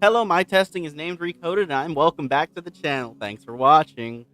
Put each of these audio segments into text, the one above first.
Hello, my testing is named Recoded, and I'm welcome back to the channel. Thanks for watching.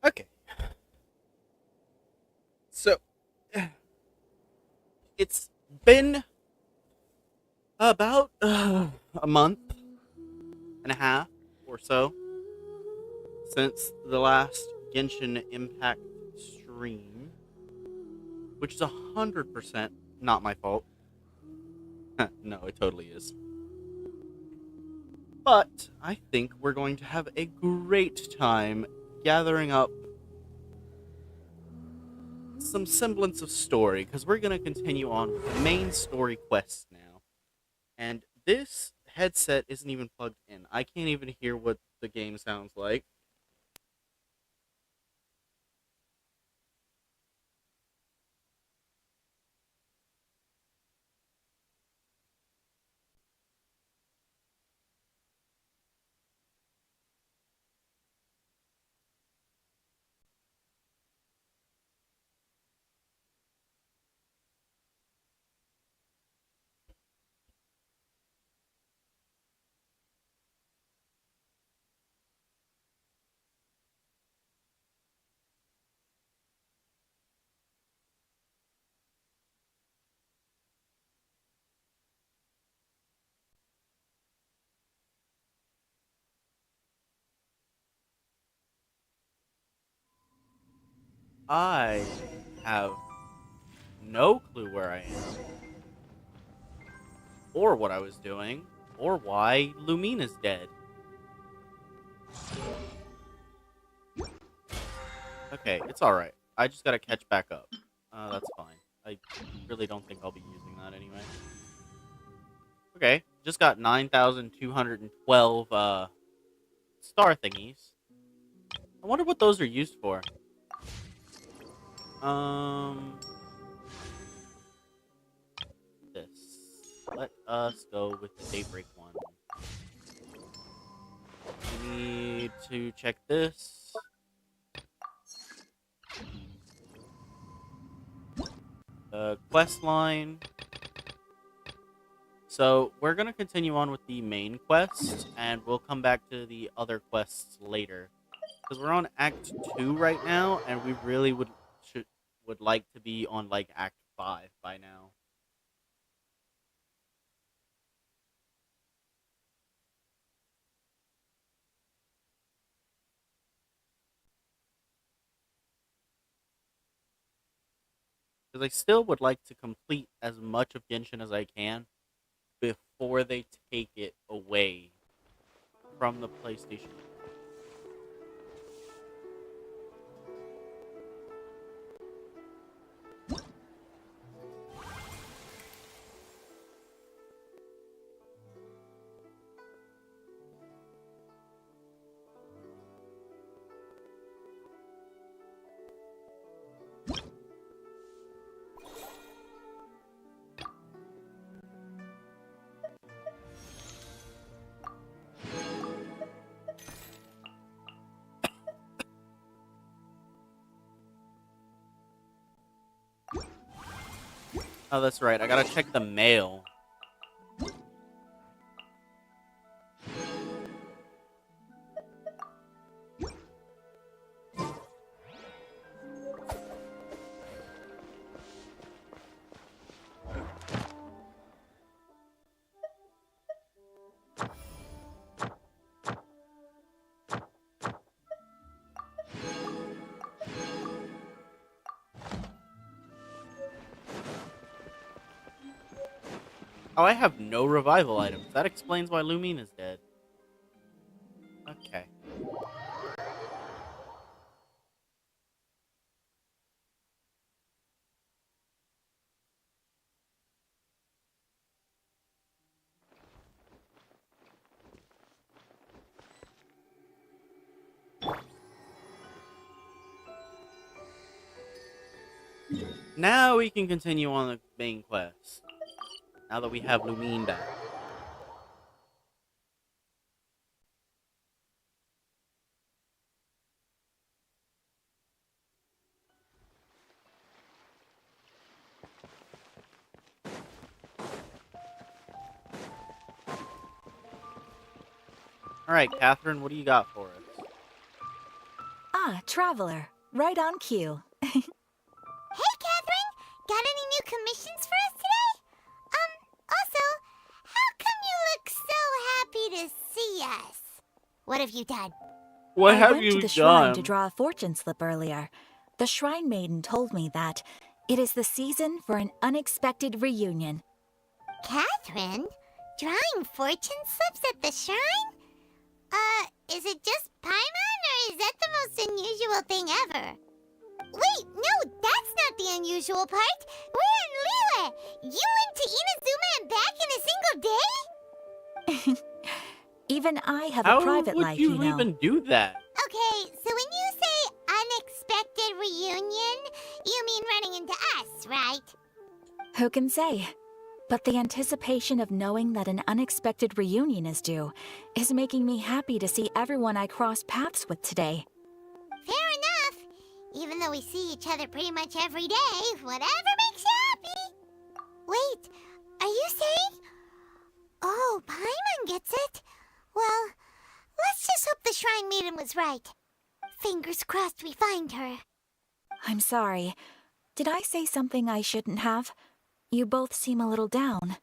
Okay. So, it's been about a month and a half or so since the last Genshin Impact stream, which is 100% not my fault. No, it totally is. But I think we're going to have a great time gathering up some semblance of story because we're going to continue on with the main story quest now. And this headset isn't even plugged in. I can't even hear what the game sounds like. I have no clue where I am, or what I was doing, or why Lumina's dead. Okay, it's alright. I just gotta catch back up. That's fine. I really don't think I'll be using that anyway. Okay, just got 9,212, star thingies. I wonder what those are used for. Um, this. Let us go with the Daybreak one. We need to check this. The quest line. So we're going to continue on with the main quest, and we'll come back to the other quests later. Because we're on Act 2 right now, and we really would like to be on, like, Act 5 by now. Because I still would like to complete as much of Genshin as I can before they take it away from the PlayStation. Oh, that's right. I gotta check the mail. Oh, I have no revival items. That explains why Lumine is dead. Okay. Now we can continue on the main quest. Now that we have Lumine back. Alright, Catherine, what do you got for us? Ah, Traveler. Right on cue. Hey, Catherine! Got any new commissions for us today? Also, how come you look so happy to see us? What have you done? What I have went you to the shrine to done? draw a fortune slip earlier. The shrine maiden told me that it is the season for an unexpected reunion. Catherine? Drawing fortune slips at the shrine? Is it just Paimon, or is that the most unusual thing ever? Wait, no, that's not the unusual part. We're in Liyue. You went to Inazuma and back in a single day? Even I have How a private would life, you know. even do that? Okay, so when you say unexpected reunion, you mean running into us, right? Who can say? But the anticipation of knowing that an unexpected reunion is due is making me happy to see everyone I cross paths with today. Fair enough. Even though we see each other pretty much every day, whatever makes you happy. Wait, are you saying? Oh, Paimon gets it. Well, let's just hope the Shrine Maiden was right. Fingers crossed we find her. I'm sorry. Did I say something I shouldn't have? You both seem a little down.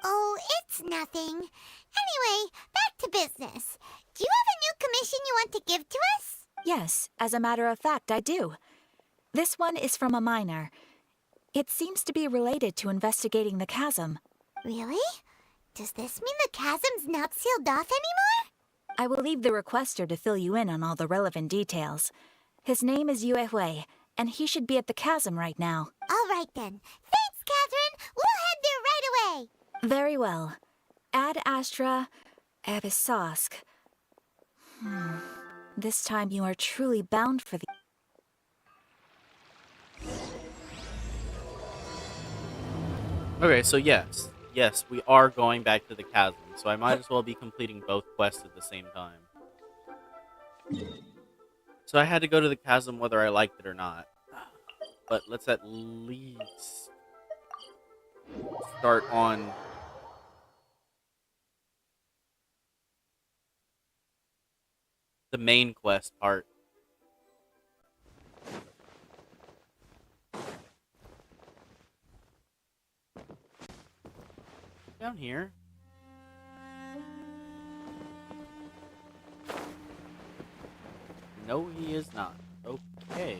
Oh, it's nothing. Anyway, back to business. Do you have a new commission you want to give to us? Yes, as a matter of fact, I do. This one is from a miner. It seems to be related to investigating the chasm. Really? Does this mean the chasm's not sealed off anymore? I will leave the requester to fill you in on all the relevant details. His name is Yue Hui, and he should be at the chasm right now. All right then. Thanks, Catherine. We'll head there right away. Very well. Ad Astra Abyssosque. This time you are truly bound for the... Okay, so yes. Yes, we are going back to the chasm, so I might as well be completing both quests at the same time. So I had to go to the chasm whether I liked it or not. But let's at least start on the main quest part. Down here. No, he is not. Okay.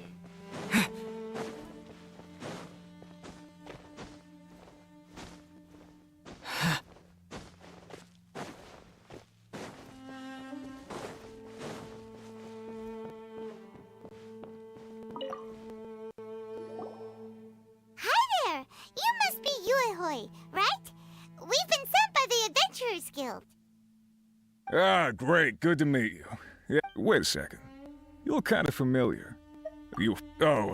Hi there! You must be Yuehoi, right? We've been sent by the Adventurers Guild. Ah, great. Good to meet you. Yeah, wait a second. You look kind of familiar. All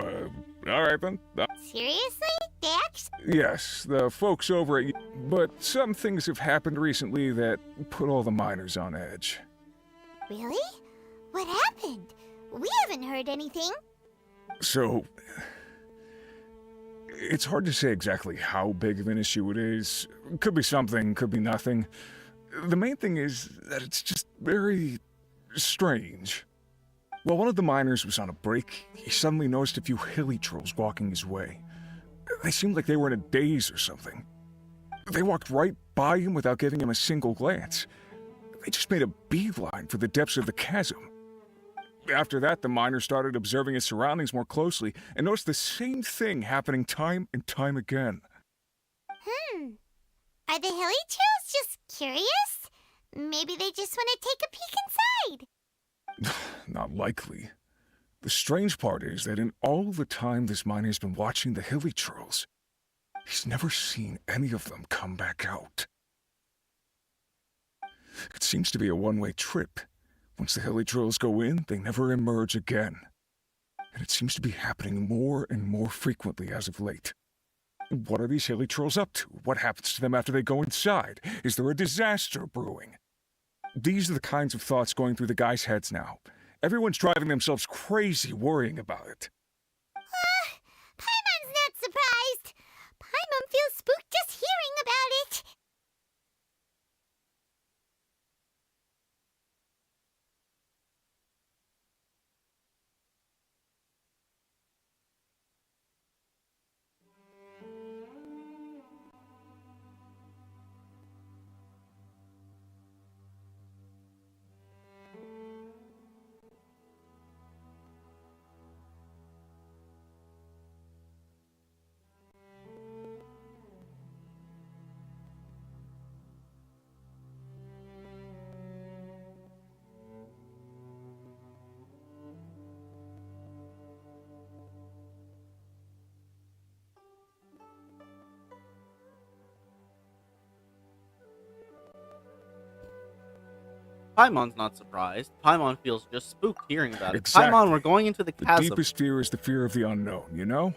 right then. Seriously? They actually... Yes, the folks over at... But some things have happened recently that put all the miners on edge. Really? What happened? We haven't heard anything. So... It's hard to say exactly how big of an issue it is. Could be something, could be nothing. The main thing is that it's just very... strange. While one of the miners was on a break, he suddenly noticed a few hilly trolls walking his way. They seemed like they were in a daze or something. They walked right by him without giving him a single glance. They just made a beeline for the depths of the chasm. After that, the miner started observing his surroundings more closely and noticed the same thing happening time and time again. Are the hilly trolls just curious? Maybe they just want to take a peek inside. Not likely. The strange part is that in all the time this miner's been watching the hilly trolls, he's never seen any of them come back out. It seems to be a one-way trip. Once the hilly trolls go in, they never emerge again. And it seems to be happening more and more frequently as of late. What are these hilly trolls up to? What happens to them after they go inside? Is there a disaster brewing? These are the kinds of thoughts going through the guys' heads now. Everyone's driving themselves crazy worrying about it. Paimon's not surprised. Paimon feels spooked just hearing about it. Paimon's not surprised. Paimon feels just spooked hearing about it. Exactly. Paimon, we're going into the The chasm. deepest fear is the fear of the unknown, you know?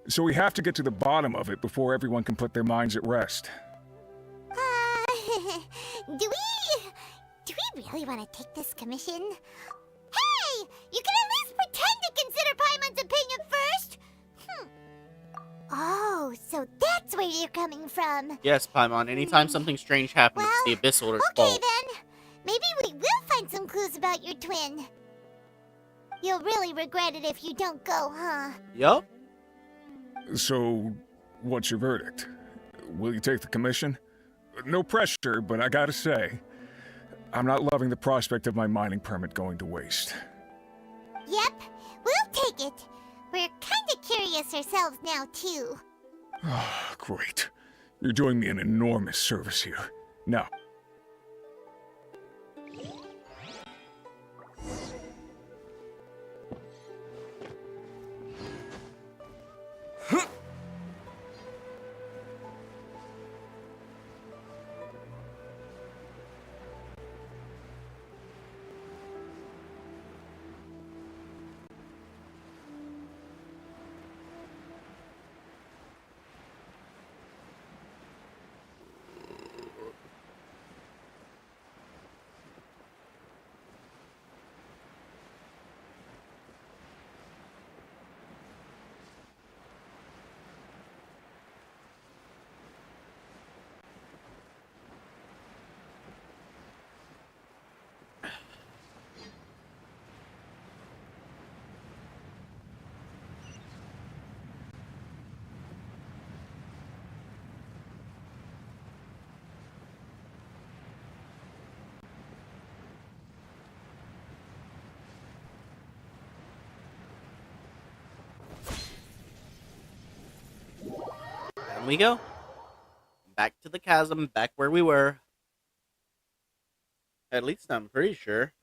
So we have to get to the bottom of it before everyone can put their minds at rest. Do we really want to take this commission? Hey! You can at least pretend to consider Paimon's opinion first! Oh, so that's where you're coming from. Yes, Paimon. Anytime something strange happens, Well, it's the Abyss Order's Okay fault. then. Maybe we will find some clues about your twin. You'll really regret it if you don't go, huh? Yup. So, what's your verdict? Will you take the commission? No pressure, but I gotta say, I'm not loving the prospect of my mining permit going to waste. Yep, we'll take it. We're kinda curious ourselves now, too. Ah, great. You're doing me an enormous service here. Now, we go. Back to the chasm, back where we were. At least I'm pretty sure.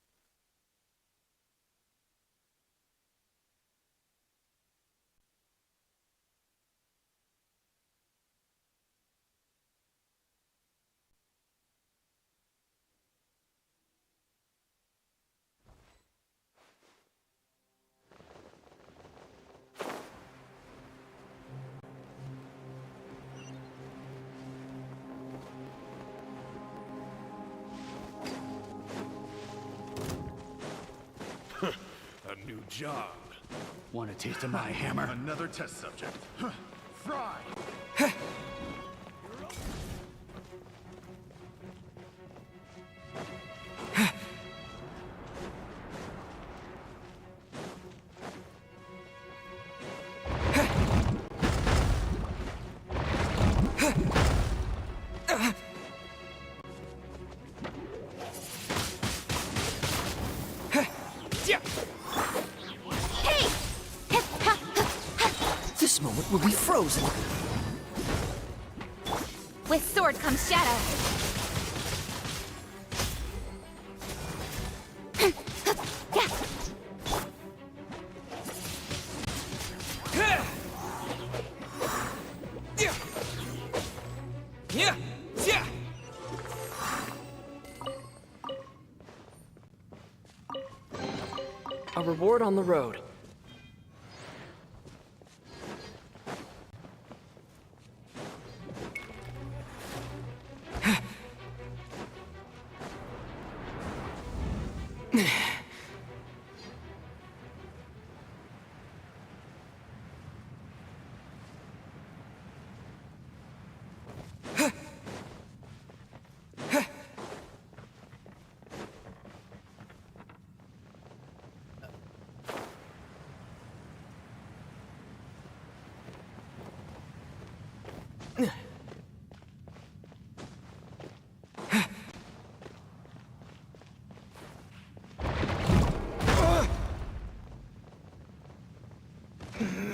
A new job. Want a taste of my hammer? Another test subject. Fry! This moment will be frozen. With sword comes shadow. A reward on the road.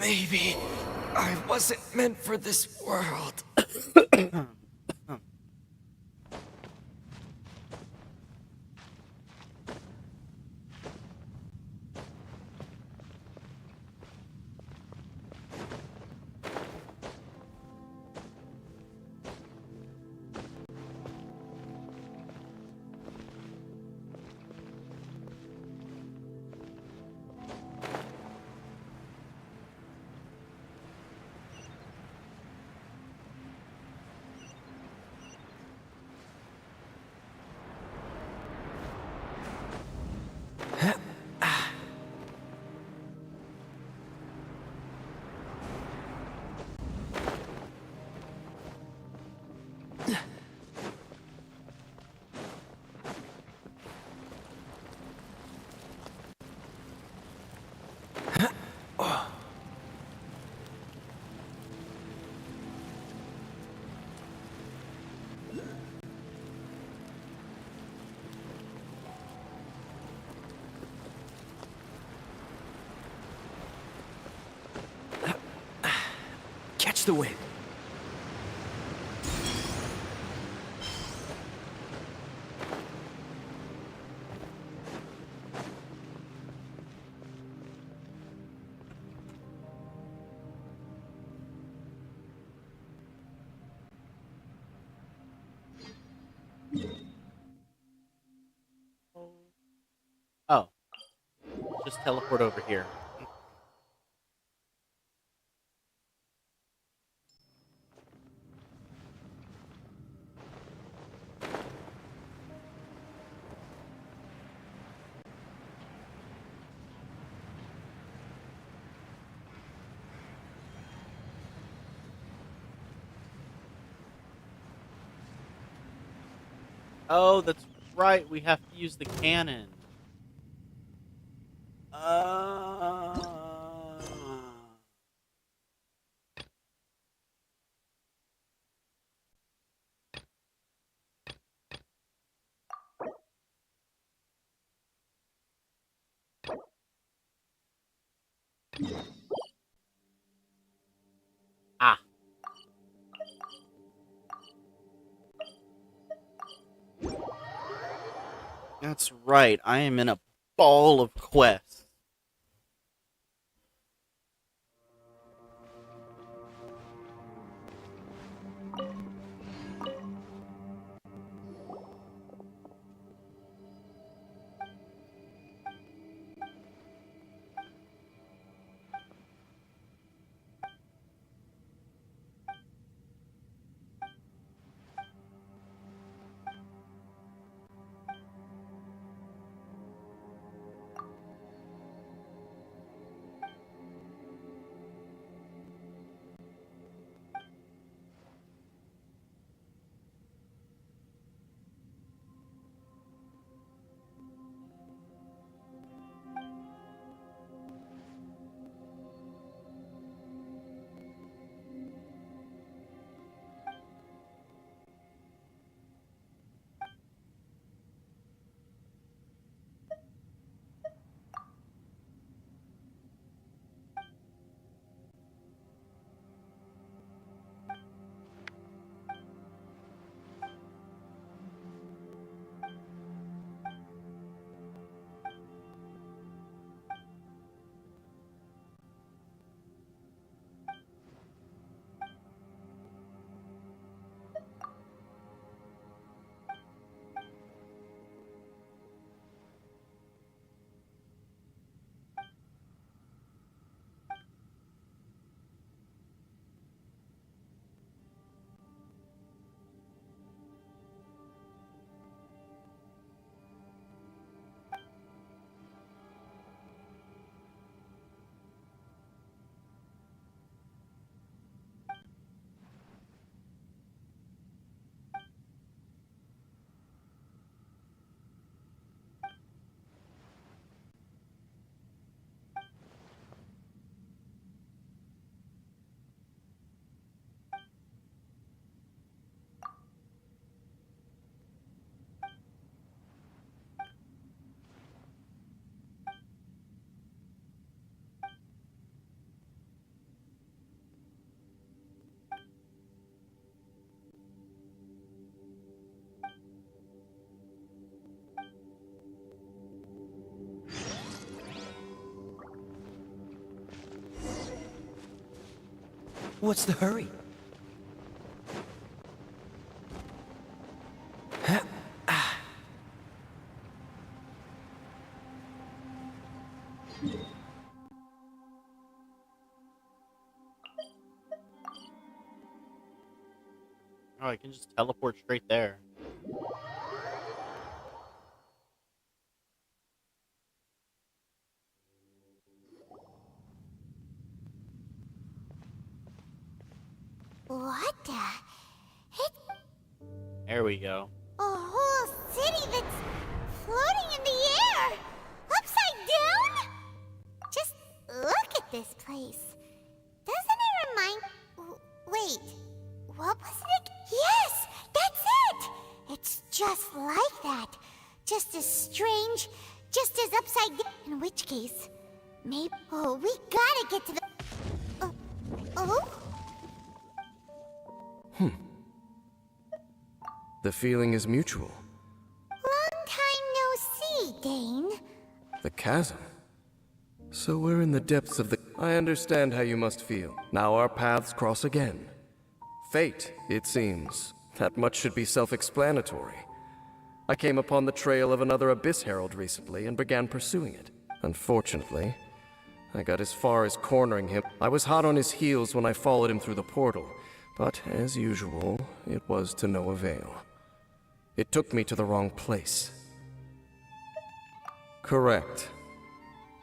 Maybe I wasn't meant for this world. Catch the wind. Oh. Just teleport over here. Oh, that's right. We have to use the cannon. Ah. That's right. I am in a ball of quests. What's the hurry? Oh, I can just teleport straight there. What the? It's There we go. a whole city that's floating in the air! Upside down? Just look at this place. Doesn't it remind... Wait, what was it? Yes, that's it! It's just like that. Just as strange, just as upside down. In which case, maybe... Oh, we gotta get to the... Oh? The feeling is mutual. Long time no see, Dane. The chasm. So we're in the depths of the... I understand how you must feel. Now our paths cross again. Fate, it seems. That much should be self-explanatory. I came upon the trail of another Abyss Herald recently and began pursuing it. Unfortunately, I got as far as cornering him. I was hot on his heels when I followed him through the portal, but as usual, it was to no avail. It took me to the wrong place. Correct.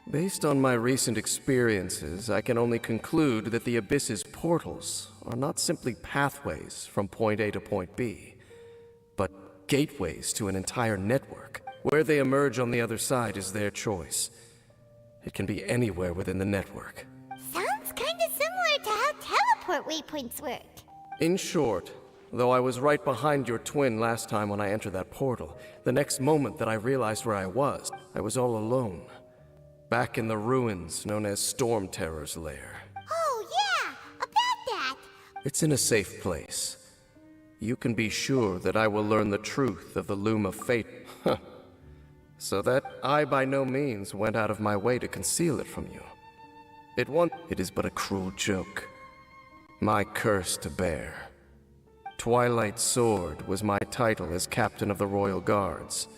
Based on my recent experiences, I can only conclude that the Abyss's portals are not simply pathways from point A to point B, but gateways to an entire network. Where they emerge on the other side is their choice. It can be anywhere within the network. Sounds kinda similar to how teleport waypoints work. In short, though I was right behind your twin last time when I entered that portal, the next moment that I realized where I was all alone. Back in the ruins known as Storm Terror's lair. Oh yeah, about that. It's in a safe place. You can be sure that I will learn the truth of the loom of fate. so that I by no means went out of my way to conceal it from you. It is but a cruel joke. My curse to bear. Twilight Sword was my title as captain of the Royal Guards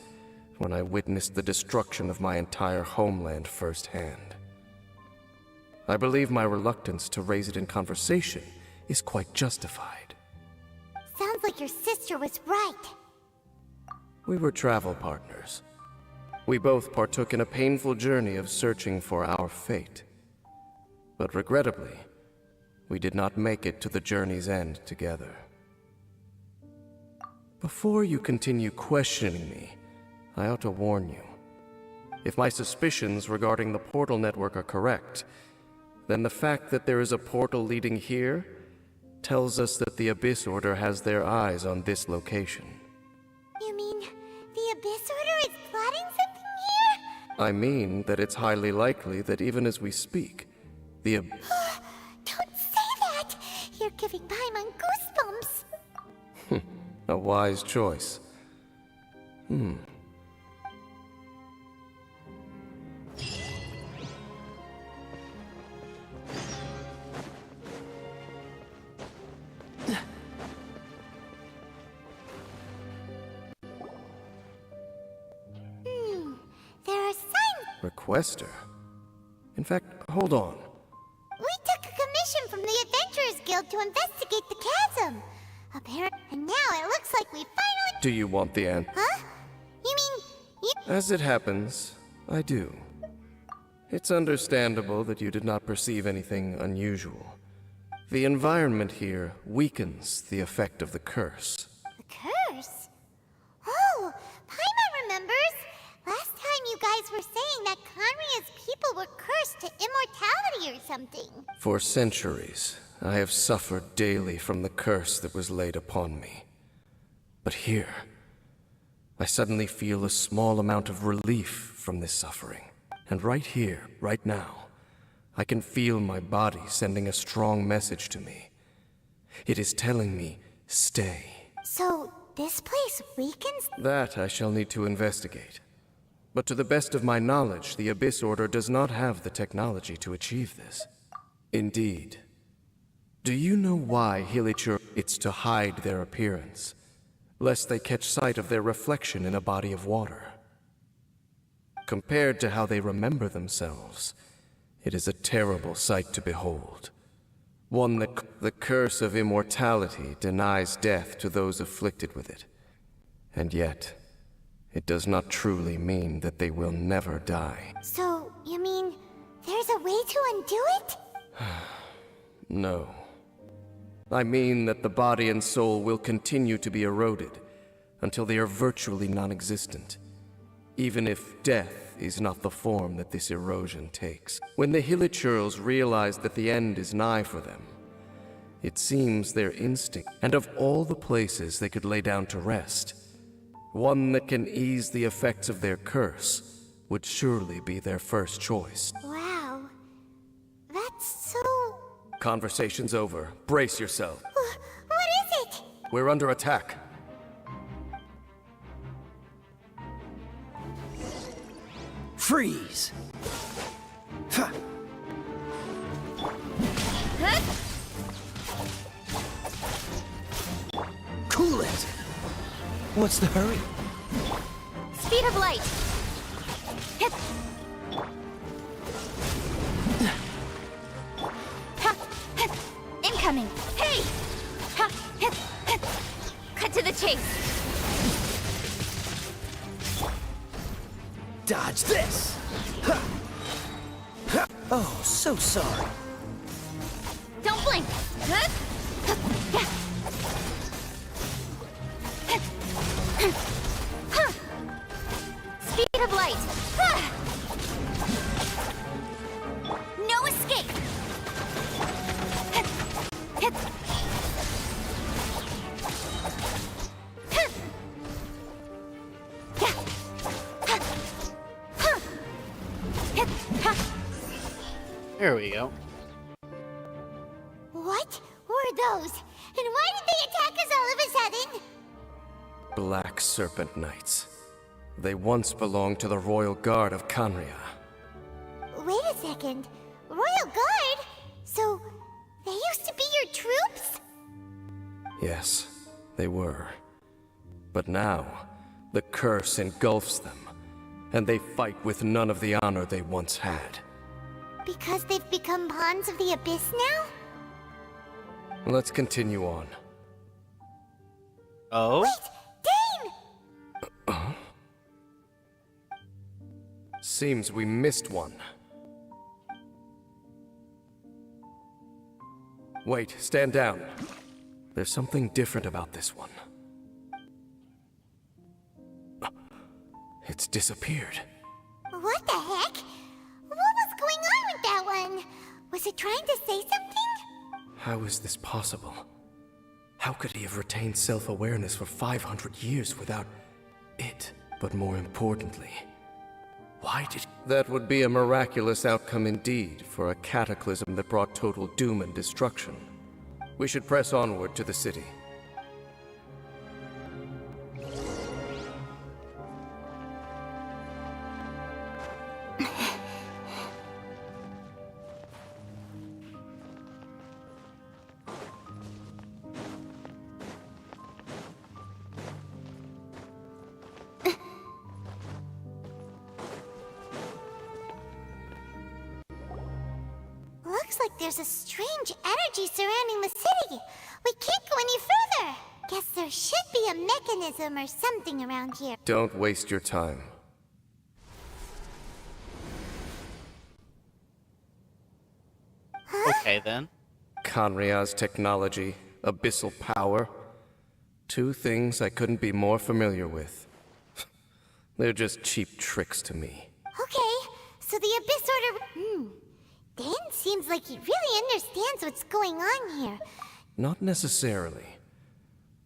when I witnessed the destruction of my entire homeland firsthand. I believe my reluctance to raise it in conversation is quite justified. Sounds like your sister was right. We were travel partners. We both partook in a painful journey of searching for our fate. But regrettably, we did not make it to the journey's end together. Before you continue questioning me, I ought to warn you. If my suspicions regarding the portal network are correct, then the fact that there is a portal leading here tells us that the Abyss Order has their eyes on this location. You mean the Abyss Order is plotting something here? I mean that it's highly likely that even as we speak, the Don't say that! You're giving Paimon goosebumps! A wise choice. There are signs. Requester? In fact, hold on. We took a commission from the Adventurers Guild to investigate the chasm. And now it looks like we finally. Do you want the answer? Huh? You mean you? As it happens, I do. It's understandable that you did not perceive anything unusual. The environment here weakens the effect of the curse. The curse? Oh, Paimon remembers. Last time you guys were saying that Conria's people were cursed to immortality or something. For centuries, I have suffered daily from the curse that was laid upon me. But here, I suddenly feel a small amount of relief from this suffering. And right here, right now, I can feel my body sending a strong message to me. It is telling me, stay. So, this place weakens? That I shall need to investigate. But to the best of my knowledge, the Abyss Order does not have the technology to achieve this. Indeed. Do you know why Hilichur? It's to hide their appearance, lest they catch sight of their reflection in a body of water. Compared to how they remember themselves, it is a terrible sight to behold. One that the curse of immortality denies death to those afflicted with it. And yet, it does not truly mean that they will never die. So, you mean there's a way to undo it? No. I mean that the body and soul will continue to be eroded until they are virtually non-existent, even if death is not the form that this erosion takes. When the Hilichurls realize that the end is nigh for them, it seems their instinct, and of all the places they could lay down to rest, one that can ease the effects of their curse would surely be their first choice. Wow. That's so... Conversation's over. Brace yourself. What is it? We're under attack. Freeze! Huh. Cool it! What's the hurry? Speed of light. Hit. Ha, hit. Incoming. Hey! Ha, hit, hit. Cut to the chase. Dodge this! Ha. Ha. Oh, so sorry. Don't blink. Huh? Yeah. Huh. Speed of light. Ah. No escape. Hit. Hit. Huh. Yeah. Huh. Huh. Hit. Huh. There we go. What were those? And why did they attack us all of a sudden? Black Serpent Knights. They once belonged to the Royal Guard of Canria. Wait a second. Royal Guard? So, they used to be your troops? Yes, they were. But now, the curse engulfs them, and they fight with none of the honor they once had. Because they've become pawns of the Abyss now? Let's continue on. Oh? Wait! Dane! Seems we missed one. Wait, stand down. There's something different about this one. It's disappeared. What the heck? What was going on with that one? Was it trying to say something? How is this possible? How could he have retained self-awareness for 500 years without it? But more importantly, why did... That would be a miraculous outcome indeed for a cataclysm that brought total doom and destruction. We should press onward to the city. Looks like there's a strange energy surrounding the city. We can't go any further. Guess there should be a mechanism or something around here. Don't waste your time. Okay, then. Canria's technology, abyssal power. Two things I couldn't be more familiar with. They're just cheap tricks to me. Okay, so the Abyss Order... Dan seems like he really understands what's going on here. Not necessarily.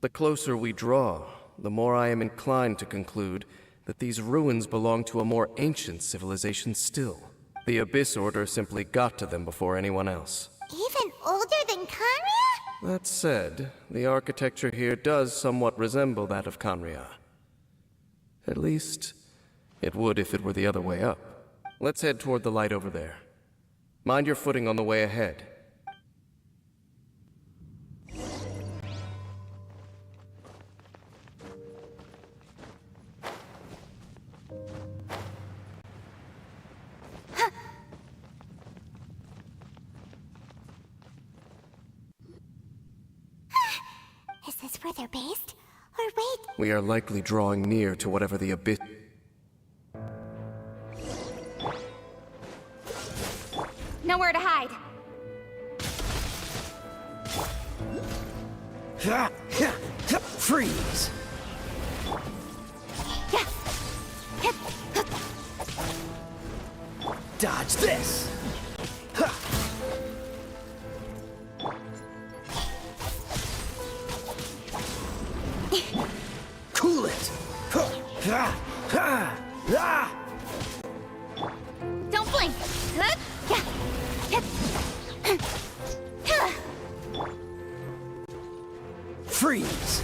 The closer we draw, the more I am inclined to conclude that these ruins belong to a more ancient civilization still. The Abyss Order simply got to them before anyone else. Even older than Canria? That said, the architecture here does somewhat resemble that of Canria. At least, it would if it were the other way up. Let's head toward the light over there. Mind your footing on the way ahead. Is this where they're based? Or wait, We are likely drawing near to whatever the abyss... Nowhere to hide. Freeze! Dodge this! Cool it! Don't blink. Freeze!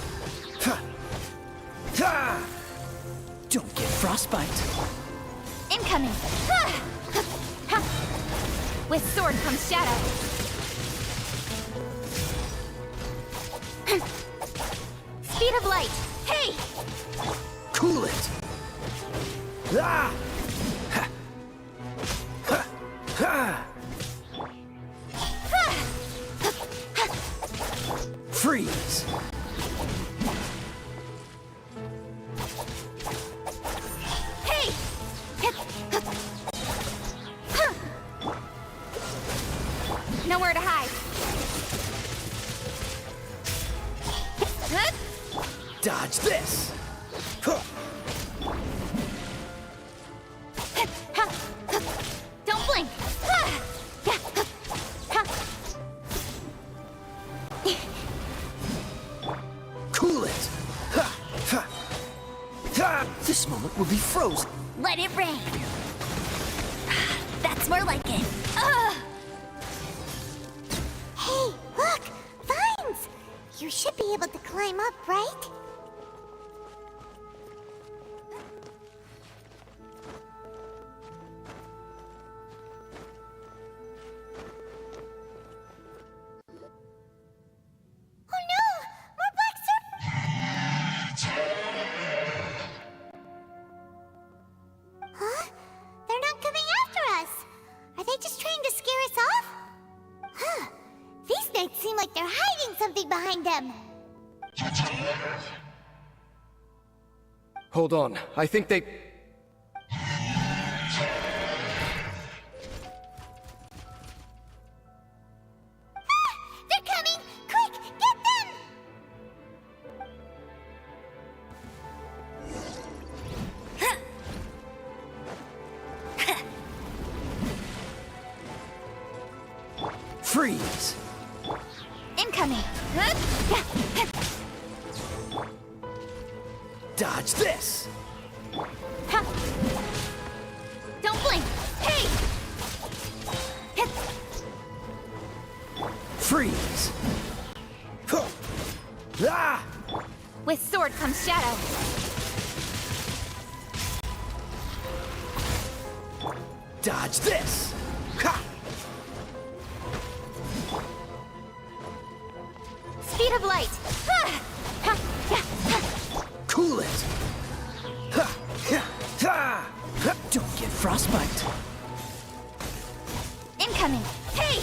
Don't get frostbite. Incoming. With sword comes shadow. Speed of light. Hey! Cool it! Ah! Ha! Ha! Ha! Freeze! Hey! Nowhere to hide. Dodge this! Huh. Don't blink. Cool it! Ha! Ha! Ha! This moment will be frozen. Let it rain. That's more like it. Ugh. hey, look! Vines! You should be able to climb up, right? them. Hold on, I think they... They're coming! Quick, get them! Freeze! Incoming! Dodge this! Don't blink! Hey! Freeze! Huh. Ah! With sword comes shadow. Dodge this! Ha! Speed of light! Cool it! Ha! Ha! Ha! Ha! Don't get frostbite! Incoming! Hey!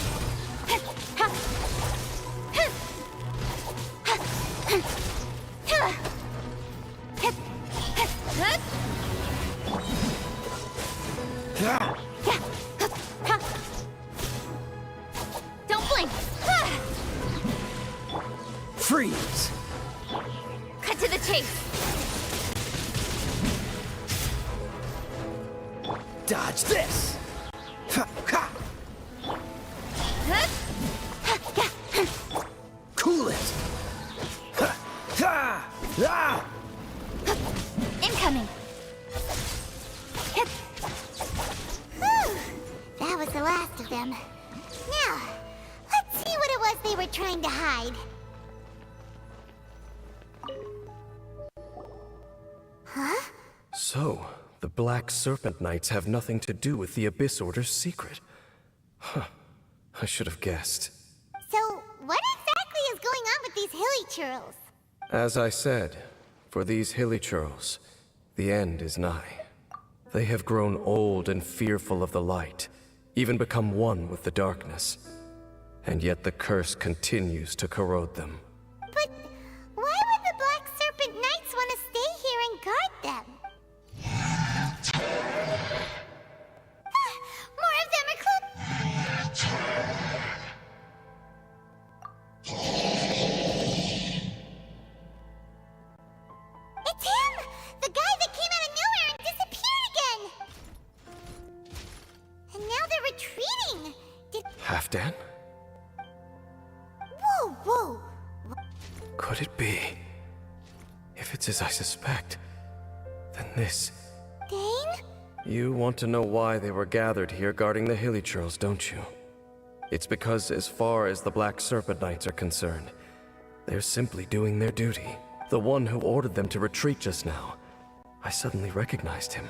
Ha! Don't blink! Freeze! Cut to the chase! Dodge this! Ha! Ha! Cool it! Ha! Ha! Ah! Incoming! Whew. That was the last of them. Now, let's see what it was they were trying to hide. Huh? So, the Black Serpent Knights have nothing to do with the Abyss Order's secret. Huh. I should have guessed. So, what exactly is going on with these hilly churls? As I said, for these hilly churls, the end is nigh. They have grown old and fearful of the light, even become one with the darkness. And yet the curse continues to corrode them. But why would the Black Serpent Knights want to stay here and guard them? More of them are It's him! The guy that came out of nowhere and disappeared again! And now they're retreating! Halfdan? Whoa, whoa! Could it be? If it's as I suspect, then this... Dane? You want to know why they were gathered here guarding the hilly churls, don't you? It's because as far as the Black Serpent Knights are concerned, they're simply doing their duty. The one who ordered them to retreat just now. I suddenly recognized him.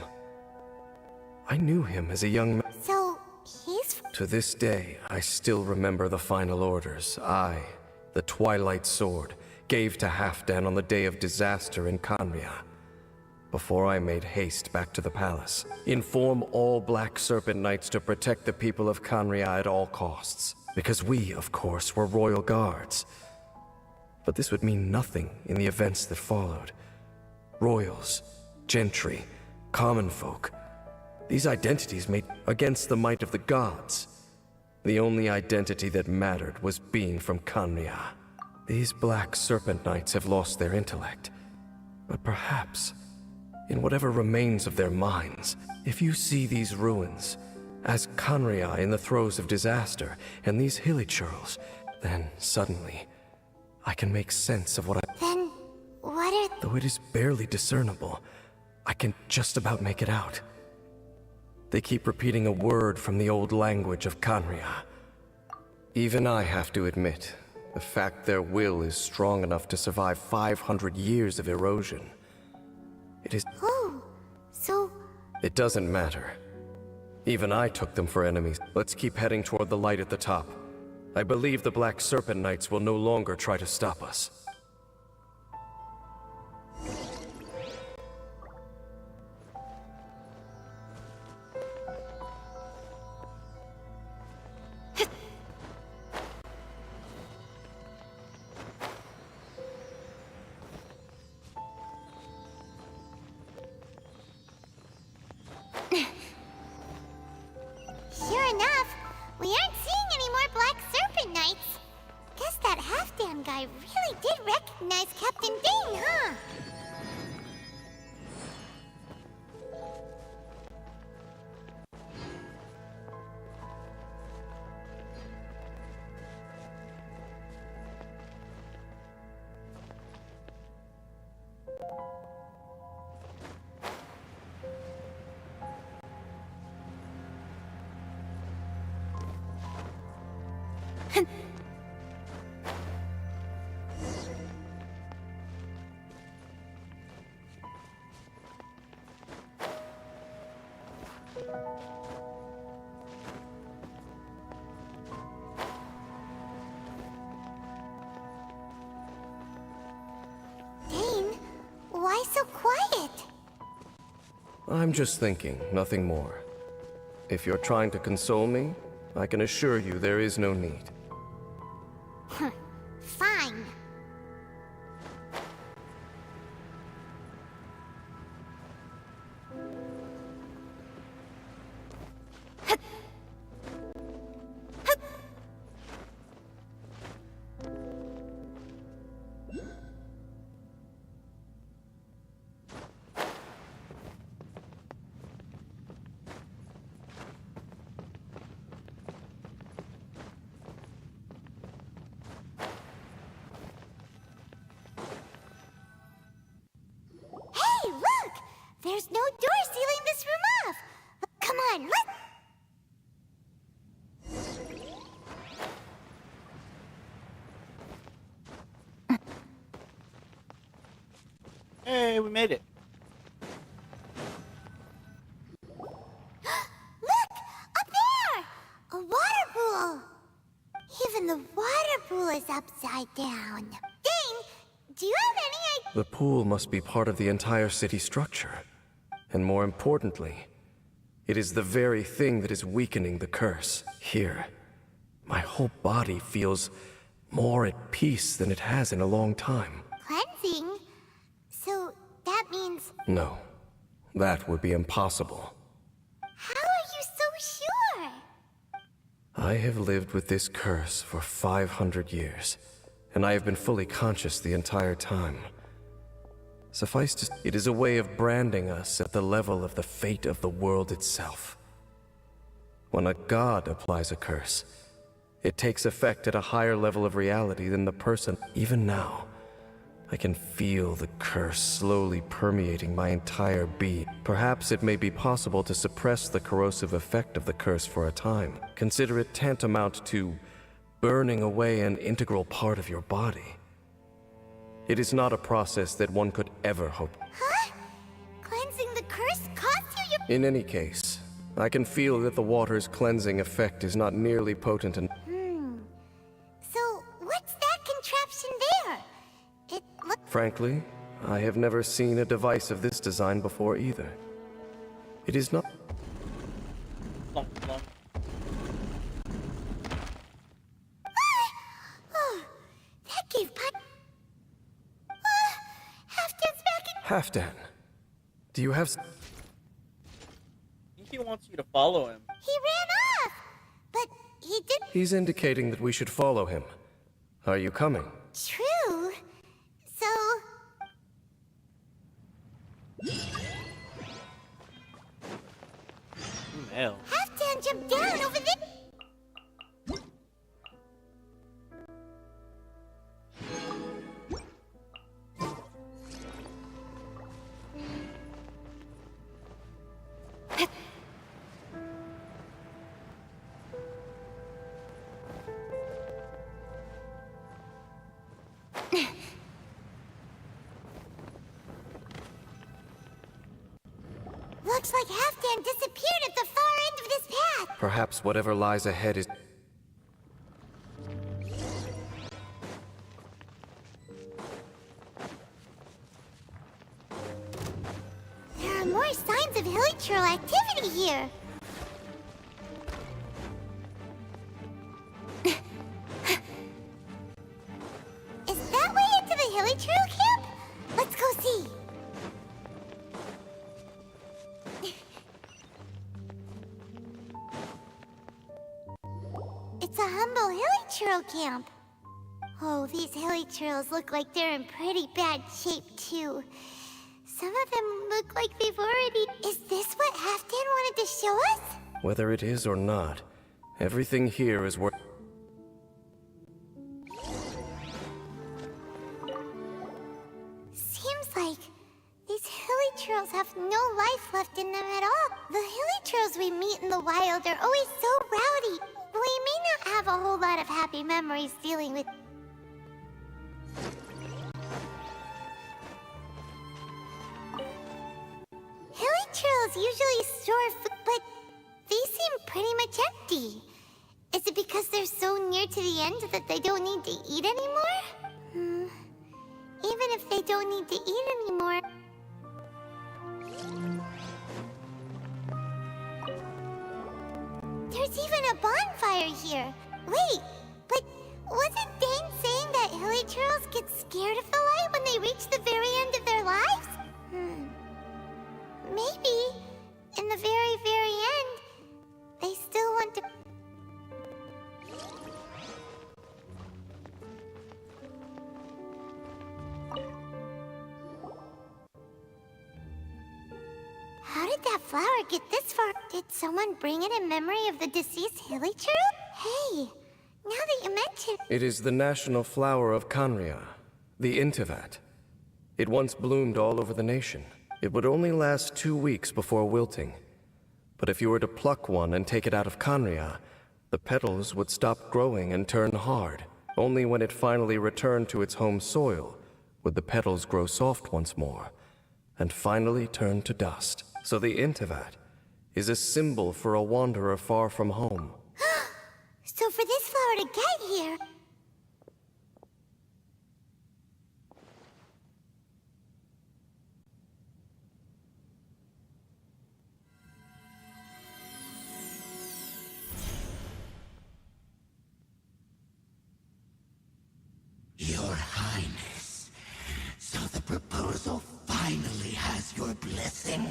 I knew him as a young man. So, he's... To this day, I still remember the final orders I, the Twilight Sword, gave to Halfdan on the day of disaster in Kanria. Before I made haste back to the palace, inform all Black Serpent Knights to protect the people of Kanria at all costs. Because we, of course, were royal guards. But this would mean nothing in the events that followed. Royals, gentry, common folk. These identities made against the might of the gods. The only identity that mattered was being from Kanria. These Black Serpent Knights have lost their intellect. But perhaps, in whatever remains of their minds, if you see these ruins as Kanria in the throes of disaster and these hilly churls, then suddenly I can make sense of what I... Then, what are... Though it is barely discernible, I can just about make it out. They keep repeating a word from the old language of Kanria. Even I have to admit, the fact their will is strong enough to survive 500 years of erosion. It is... Oh, so... It doesn't matter. Even I took them for enemies. Let's keep heading toward the light at the top. I believe the Black Serpent Knights will no longer try to stop us. I really did recognize Captain Dane, huh? Dane, why so quiet? I'm just thinking, nothing more. If you're trying to console me, I can assure you there is no need. Fine. Hey, look! There's no door sealing this room off! Come on, let's... Hey, we made it. Look! Up there! A water pool! Even the water pool is upside down. Dane, do you have any idea? The pool must be part of the entire city structure. And more importantly, it is the very thing that is weakening the curse. Here, my whole body feels more at peace than it has in a long time. Cleansing? So that means... No, that would be impossible. How are you so sure? I have lived with this curse for 500 years, and I have been fully conscious the entire time. Suffice to say, it is a way of branding us at the level of the fate of the world itself. When a god applies a curse, it takes effect at a higher level of reality than the person. Even now, I can feel the curse slowly permeating my entire being. Perhaps it may be possible to suppress the corrosive effect of the curse for a time. Consider it tantamount to burning away an integral part of your body. It is not a process that one could ever hope. Huh? Cleansing the curse costs you your... In any case, I can feel that the water's cleansing effect is not nearly potent and... So, what's that contraption there? It looks... Frankly, I have never seen a device of this design before either. It is not... Plonk, plonk. Oh, that gave Pi... Halfdan's back in... Halfdan, do you have... I think he wants you to follow him. He ran off! But he didn't... He's indicating that we should follow him. Are you coming? True. So... Hell. Halfdan jumped down over there! Looks like Halfdan disappeared at the far end of this path. Perhaps whatever lies ahead is... There are more signs of hilichurl activity here. Is that way into the hilichurl camp? Let's go see. It's a humble hilichurl camp. Oh, these hilly trails look like they're in pretty bad shape, too. Some of them look like they've already... Is this what Halfdan wanted to show us? Whether it is or not, everything here is worth... Seems like these hilly trails have no life left in them at all. The hilly trails we meet in the wild are always so rowdy. We may not have a whole lot of happy memories dealing with... Hilly trails usually store food, but these seem pretty much empty. Is it because they're so near to the end that they don't need to eat anymore? Even if they don't need to eat anymore... There's even a bonfire here. Wait, but wasn't Dane saying that hilly trails get scared of the light when they reach the very end of their lives? Maybe, in the very, very end, they still want to... How did that flower get this far? Did someone bring it in memory of the deceased hilly trail? Hey, now that you mention... It is the national flower of Kanria, the Intivat. It once bloomed all over the nation. It would only last 2 weeks before wilting. But if you were to pluck one and take it out of Kanria, the petals would stop growing and turn hard. Only when it finally returned to its home soil would the petals grow soft once more, and finally turn to dust. So the Intivat is a symbol for a wanderer far from home. So for this flower to get here... Your Highness, so the proposal finally has your blessing?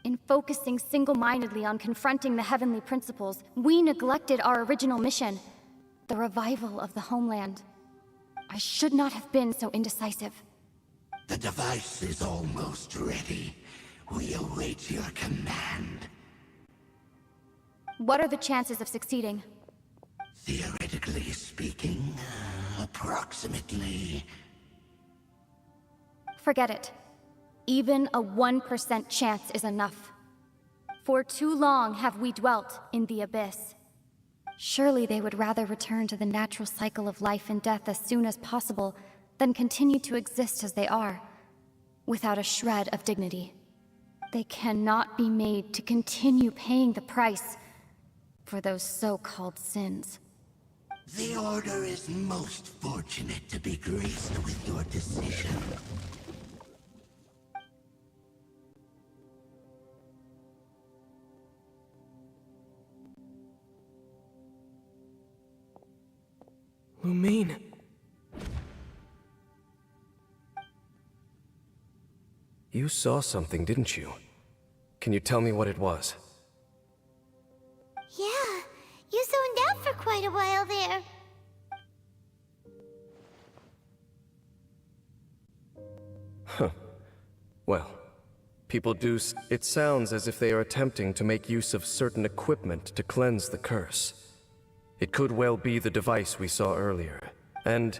In focusing single-mindedly on confronting the heavenly principles, we neglected our original mission, the revival of the homeland. I should not have been so indecisive. The device is almost ready. We await your command. What are the chances of succeeding? Theoretically speaking, approximately... Forget it. Even a 1% chance is enough. For too long have we dwelt in the abyss. Surely they would rather return to the natural cycle of life and death as soon as possible than continue to exist as they are, without a shred of dignity. They cannot be made to continue paying the price for those so-called sins. The Order is most fortunate to be graced with your decision. Lumine. You saw something, didn't you? Can you tell me what it was? Yeah, you zoned out for quite a while there. Huh. Well, people do it sounds as if they are attempting to make use of certain equipment to cleanse the curse. It could well be the device we saw earlier. And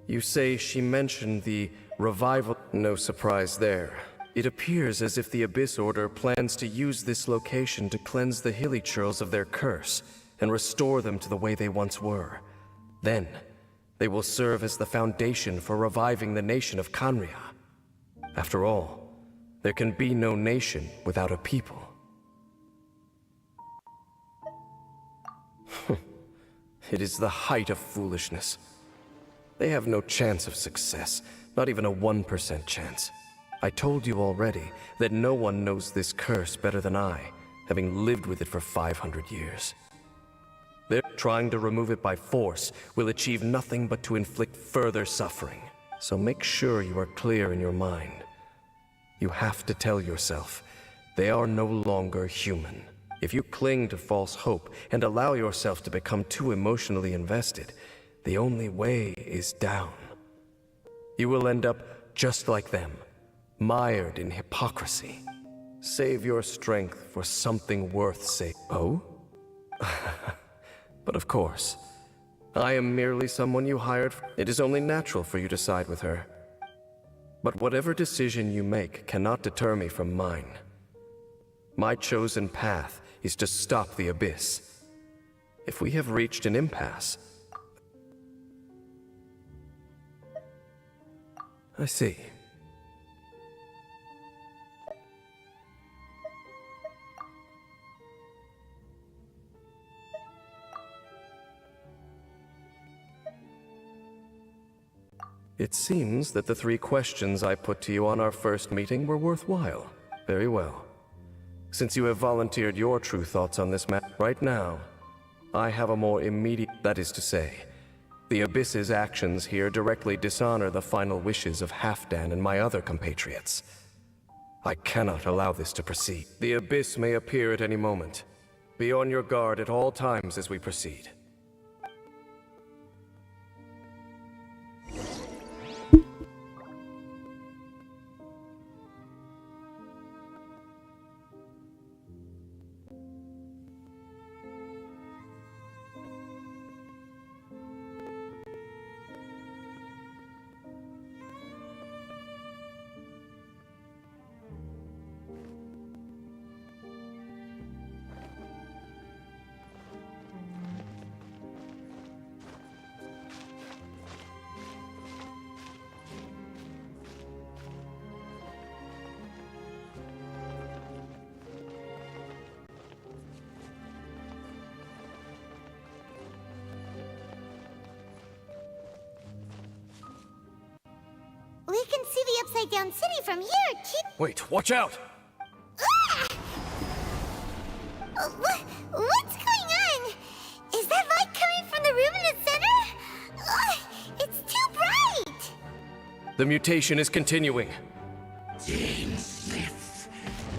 you say she mentioned the revival. No surprise there. It appears as if the Abyss Order plans to use this location to cleanse the hilly churls of their curse and restore them to the way they once were. Then, they will serve as the foundation for reviving the nation of Kanria. After all, there can be no nation without a people. It is the height of foolishness. They have no chance of success, not even a 1% chance. I told you already that no one knows this curse better than I, having lived with it for 500 years. They're trying to remove it by force will achieve nothing but to inflict further suffering. So make sure you are clear in your mind. You have to tell yourself, they are no longer human. If you cling to false hope and allow yourself to become too emotionally invested, The only way is down. You will end up just like them, mired in hypocrisy. Save your strength for something worth saving. Oh? But of course, I am merely someone you hired. It is only natural for you to side with her. But whatever decision you make cannot deter me from mine. My chosen path is to stop the Abyss. If we have reached an impasse... I see. It seems that the 3 questions I put to you on our first meeting were worthwhile. Very well. Since you have volunteered your true thoughts on this matter, right now, I have a more immediate... That is to say, the Abyss's actions here directly dishonor the final wishes of Halfdan and my other compatriots. I cannot allow this to proceed. The Abyss may appear at any moment. Be on your guard at all times as we proceed. We can see the Upside Down City from here. Wait, watch out! Ah! What's going on? Is that light coming from the room in the center? It's too bright! The mutation is continuing. Dean Smith,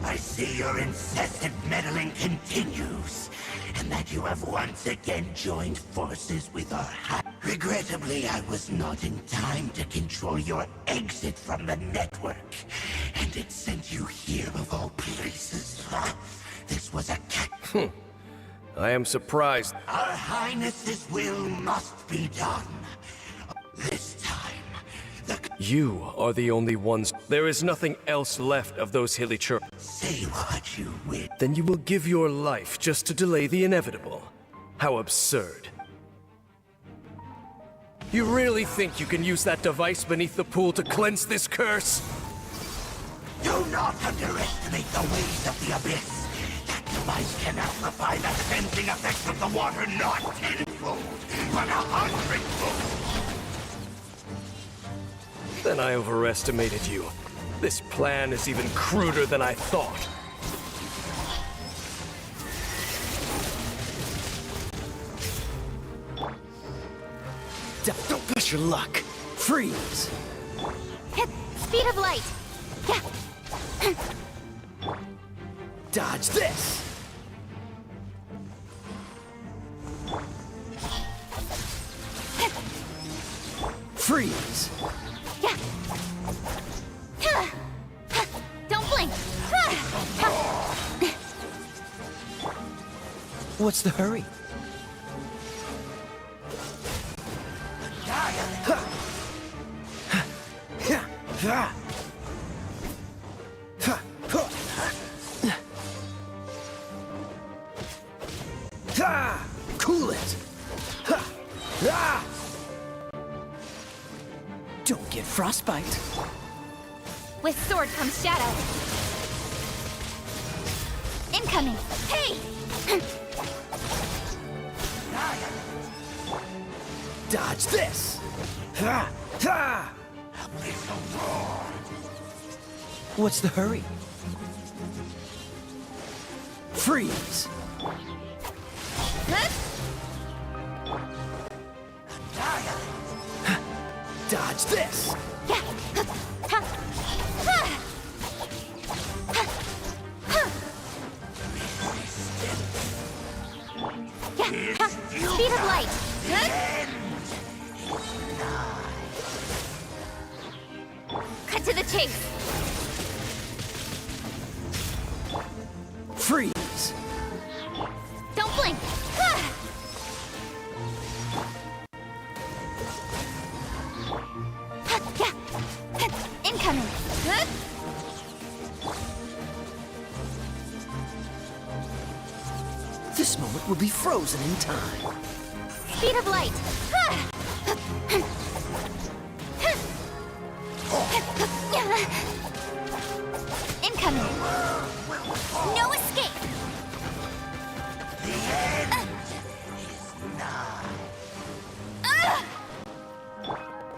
I see your incessant meddling continues, and that you have once again joined forces with our Regrettably, I was not in time to control your exit from the network, and it sent you here of all places. This was a I am surprised. Our Highness's will must be done. This time, You are the only ones. There is nothing else left of those hilly churches. Say what you will. Then you will give your life just to delay the inevitable. How absurd. You really think you can use that device beneath the pool to cleanse this curse? Do not underestimate the ways of the Abyss. That device can amplify the cleansing effects of the water not tenfold, but 100-fold. Then I overestimated you. This plan is even cruder than I thought. Don't push your luck. Freeze! Speed of light! Dodge this! Freeze! Don't blink! What's the hurry? Cool it! Don't get frostbite. With sword comes shadow. Incoming! Hey! Dodge this! What's the hurry? Freeze! Dodge this! Speed of light! cut to the chase. Freeze! Don't blink. Incoming. This moment will be frozen in time. Speed of light. Incoming. No escape.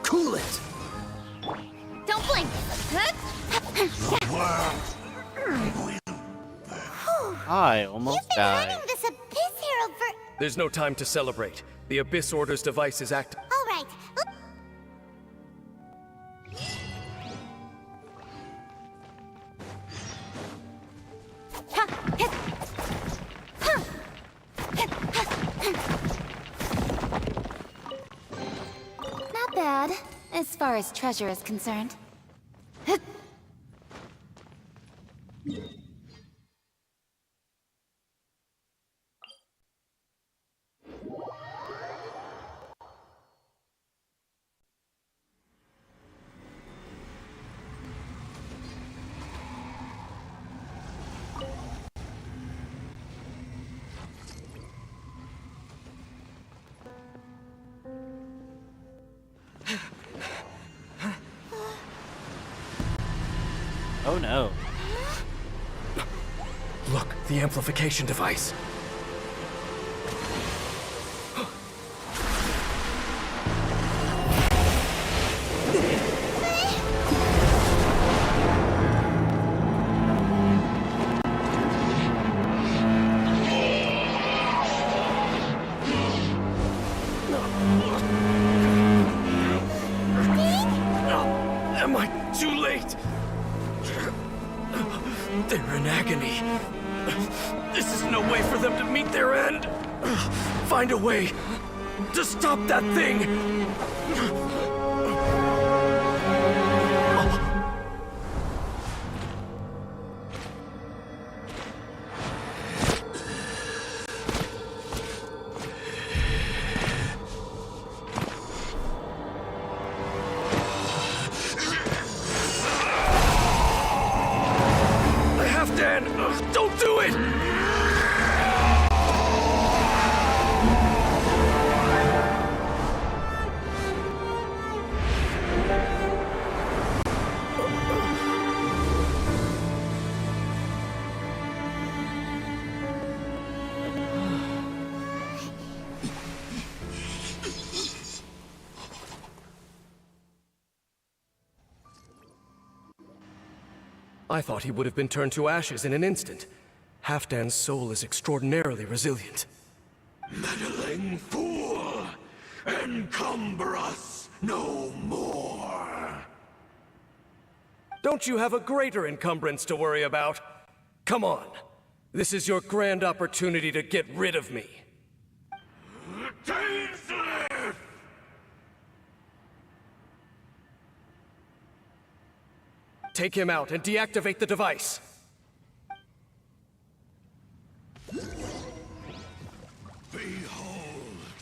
Cool it! Don't blink. I almost You've been died. running this Abyss Hero for... There's no time to celebrate. The Abyss Order's device is active. All right. Not bad, as far as treasure is concerned. Oh no. Look, the amplification device. Am I too late? They're in agony. This is no way for them to meet their end. Find a way to stop that thing. Dan, don't do it! I thought he would have been turned to ashes in an instant. Halfdan's soul is extraordinarily resilient. Meddling fool! Encumber us no more! Don't you have a greater encumbrance to worry about? Come on. This is your grand opportunity to get rid of me. Dainsleif! Take him out and deactivate the device. Behold,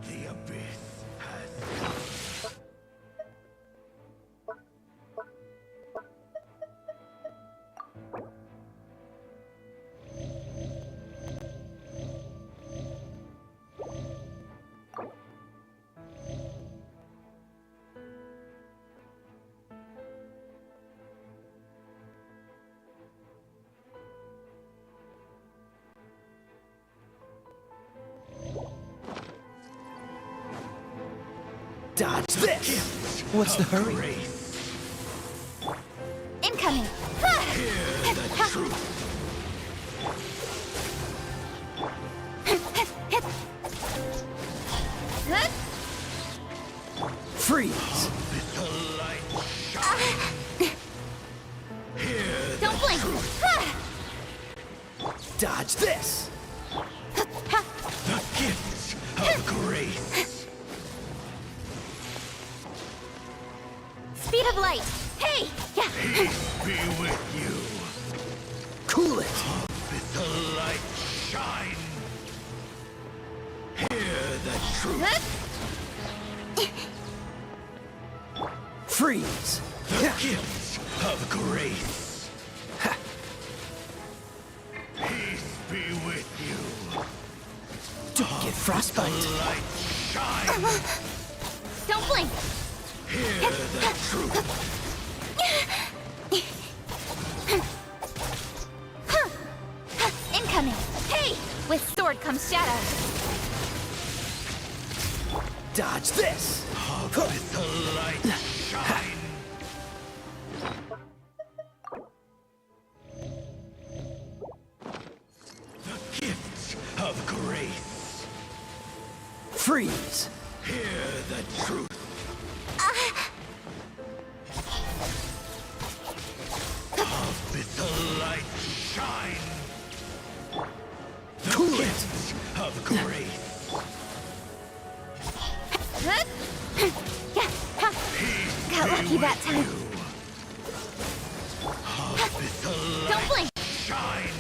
the abyss has come. Dodge this! What's the hurry? Incoming! Hear the truth. Freeze! The light shine. Hear the Don't blink! Dodge this! The gift of grace. Speed of light! Hey! Peace be with you. Cool it! Let the light shine. Hear the truth. Freeze! The gifts of grace. Peace be with you. Don't get frostbite. The light shine. Don't blink! Hear the truth. Incoming! Hey! With sword comes shadow. Dodge this! Let the light shine. The gifts of grace. Freeze! Hear the truth. Let the light shine. The Cool it! gifts of grace. Got lucky that time. Let the Don't light blink! shine.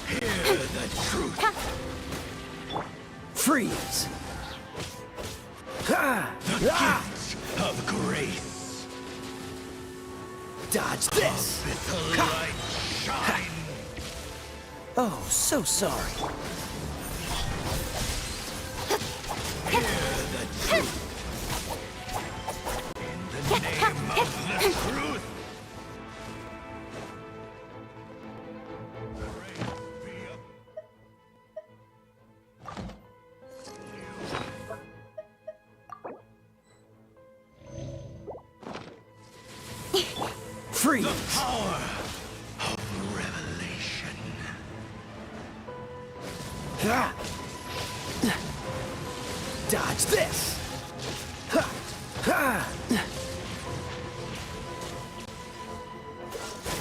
Hear the truth. Freeze! Ha! The gifts of grace. Dodge this! Let the light shine. Oh, so sorry. Hear the truth. In the name of the truth. Freeze! Power of revelation. Ha! Dodge this! Ha! Ha!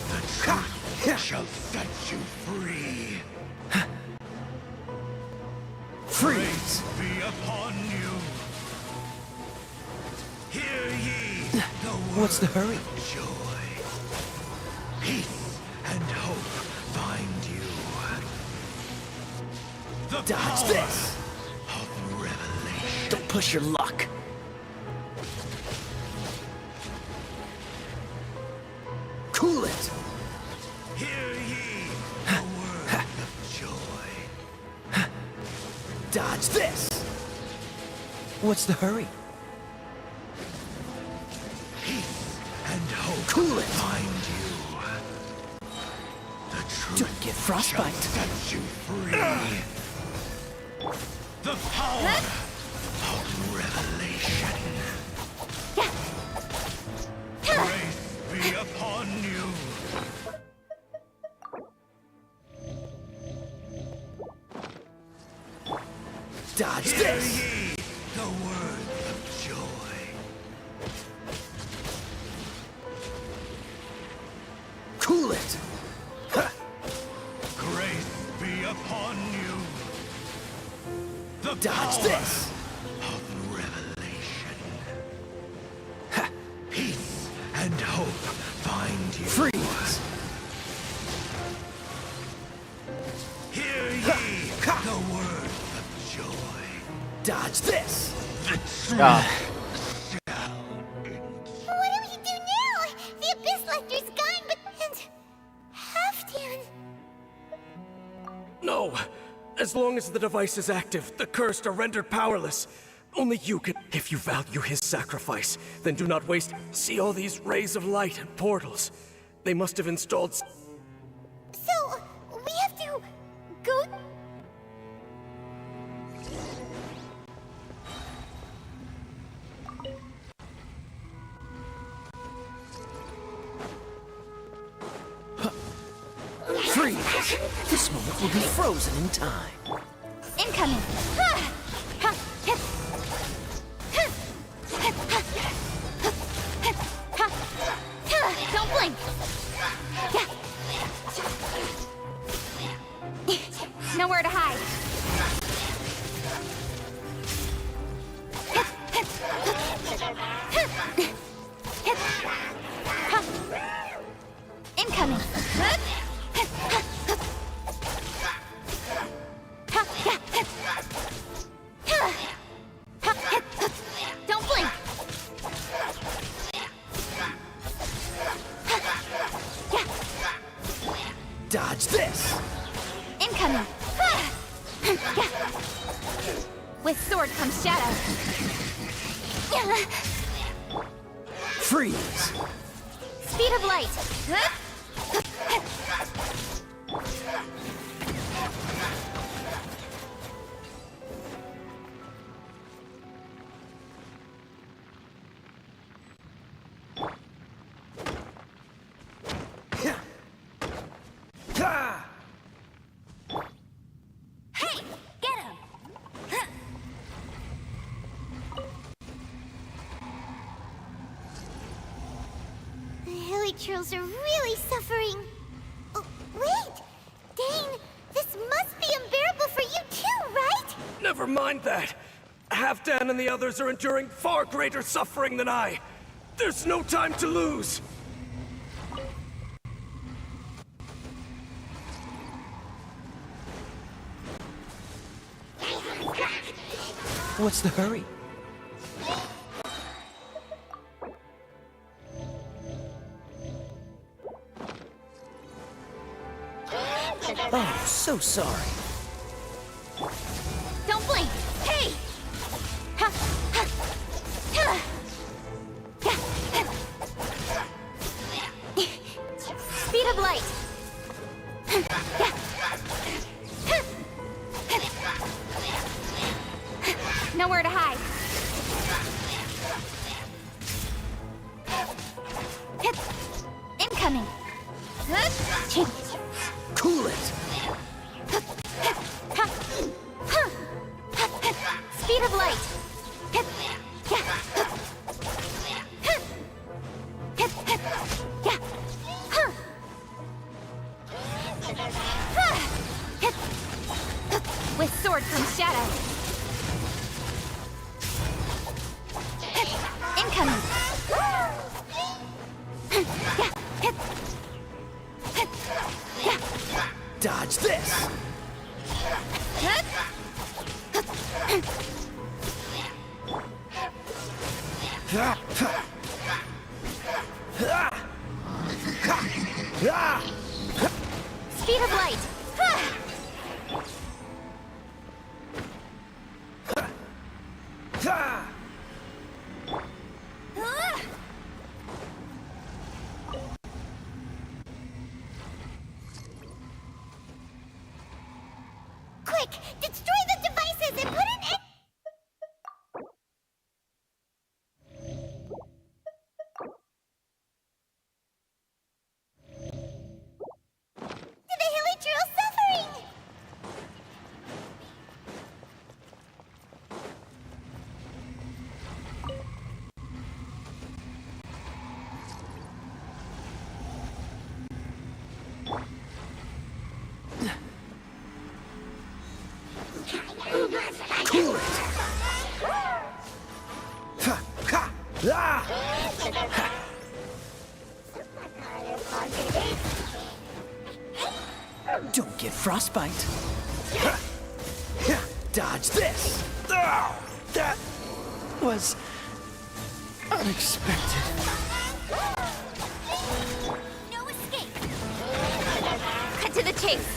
The truth shall set you free. Freeze! Be upon you. Hear ye the word What's the hurry? of joy. Peace and hope find you. The Dodge power this! of revelation. Don't push your luck. Cool it! Hear ye the word of joy. Dodge this! What's the hurry? Peace and hope Cool it! find you. The truth Don't get shall frostbite. set you free. The power of revelation. Grace be upon you. Dodge Hear this! ye the word of joy. Cool it! Ha! Grace be upon you. The Dodge power this! of revelation. Ha! Peace and hope find you. Freeze! Hear ye the word of joy. Dodge this! The truth God. What do we do now? The Abyss Lecter's gone, but... and... Halfdan... No! As long as the device is active, the cursed are rendered powerless. Only you can. If you value his sacrifice, then do not waste. See all these rays of light and portals. They must have installed. So... we have to... go... Freeze! This moment will be frozen in time. Incoming! Don't blink! Nowhere to hide. With sword comes shadow. Freeze! Speed of light. Hey, get him! The hilichurls are really suffering. Oh, wait! Dane, this must be unbearable for you too, right? Never mind that. Halfdan and the others are enduring far greater suffering than I. There's no time to lose. What's the hurry? Oh, so sorry. Don't blink! Hey! Ha! Ha! Ha! Speed of light! Nowhere to hide. Incoming. Cool it! Speed of light. With sword comes shadow. Incoming. Dodge this! Speed of light. Quick, destroy the devices and put an end. To the hilichurl suffering! Cool it! Ha! Ha! Ah! Don't get frostbite. Dodge this! That was unexpected. No escape! Cut to the chase.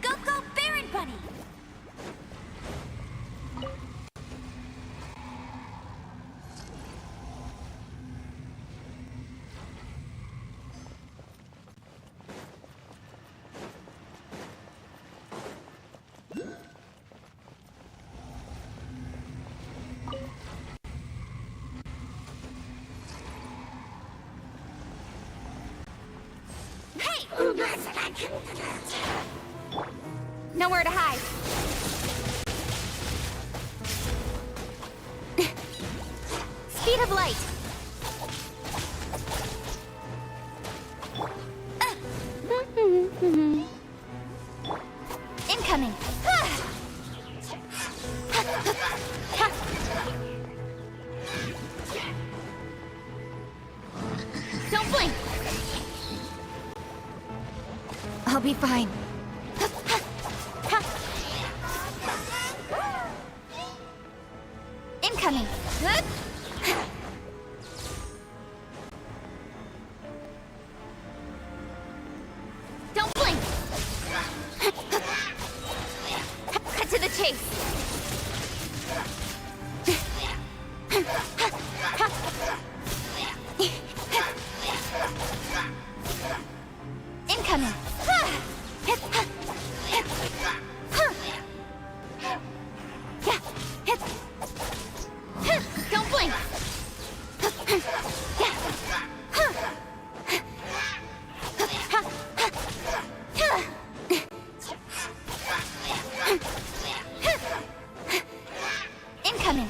Go, go, Baron Bunny! Hey! Nowhere to hide. Speed of light. Incoming. fine. Incoming. Don't blink. Cut to the chase. Incoming. Don't blink. Incoming.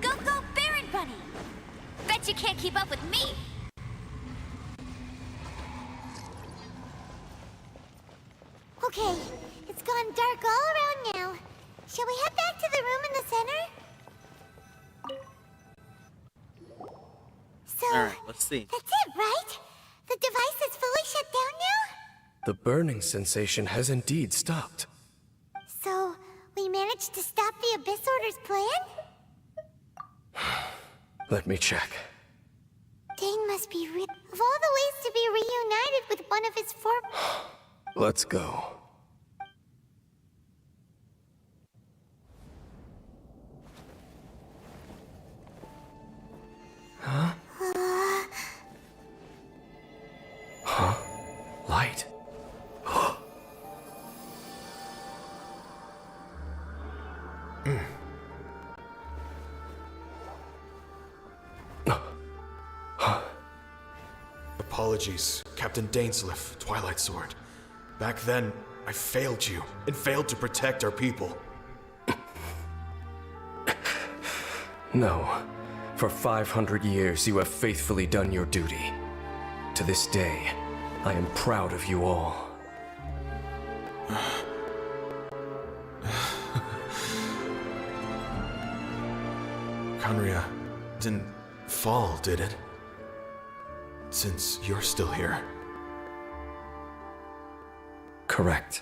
Go, go, Baron Bunny! Bet you can't keep up with me! Okay, it's gone dark all around now. Shall we head back to the room in the center? So, Alright, let's see. that's it, right? The device is fully shut down now? The burning sensation has indeed stopped. So, we managed to stop the Abyss Order's plan? Let me check. Dane must be of all the ways to be reunited with one of his Let's go. Huh? Huh? Light. Apologies, Captain Dainsleif, Twilight Sword. Back then, I failed you, and failed to protect our people. No. For 500 years, you have faithfully done your duty. To this day, I am proud of you all. Conria didn't fall, did it? Since you're still here. Correct.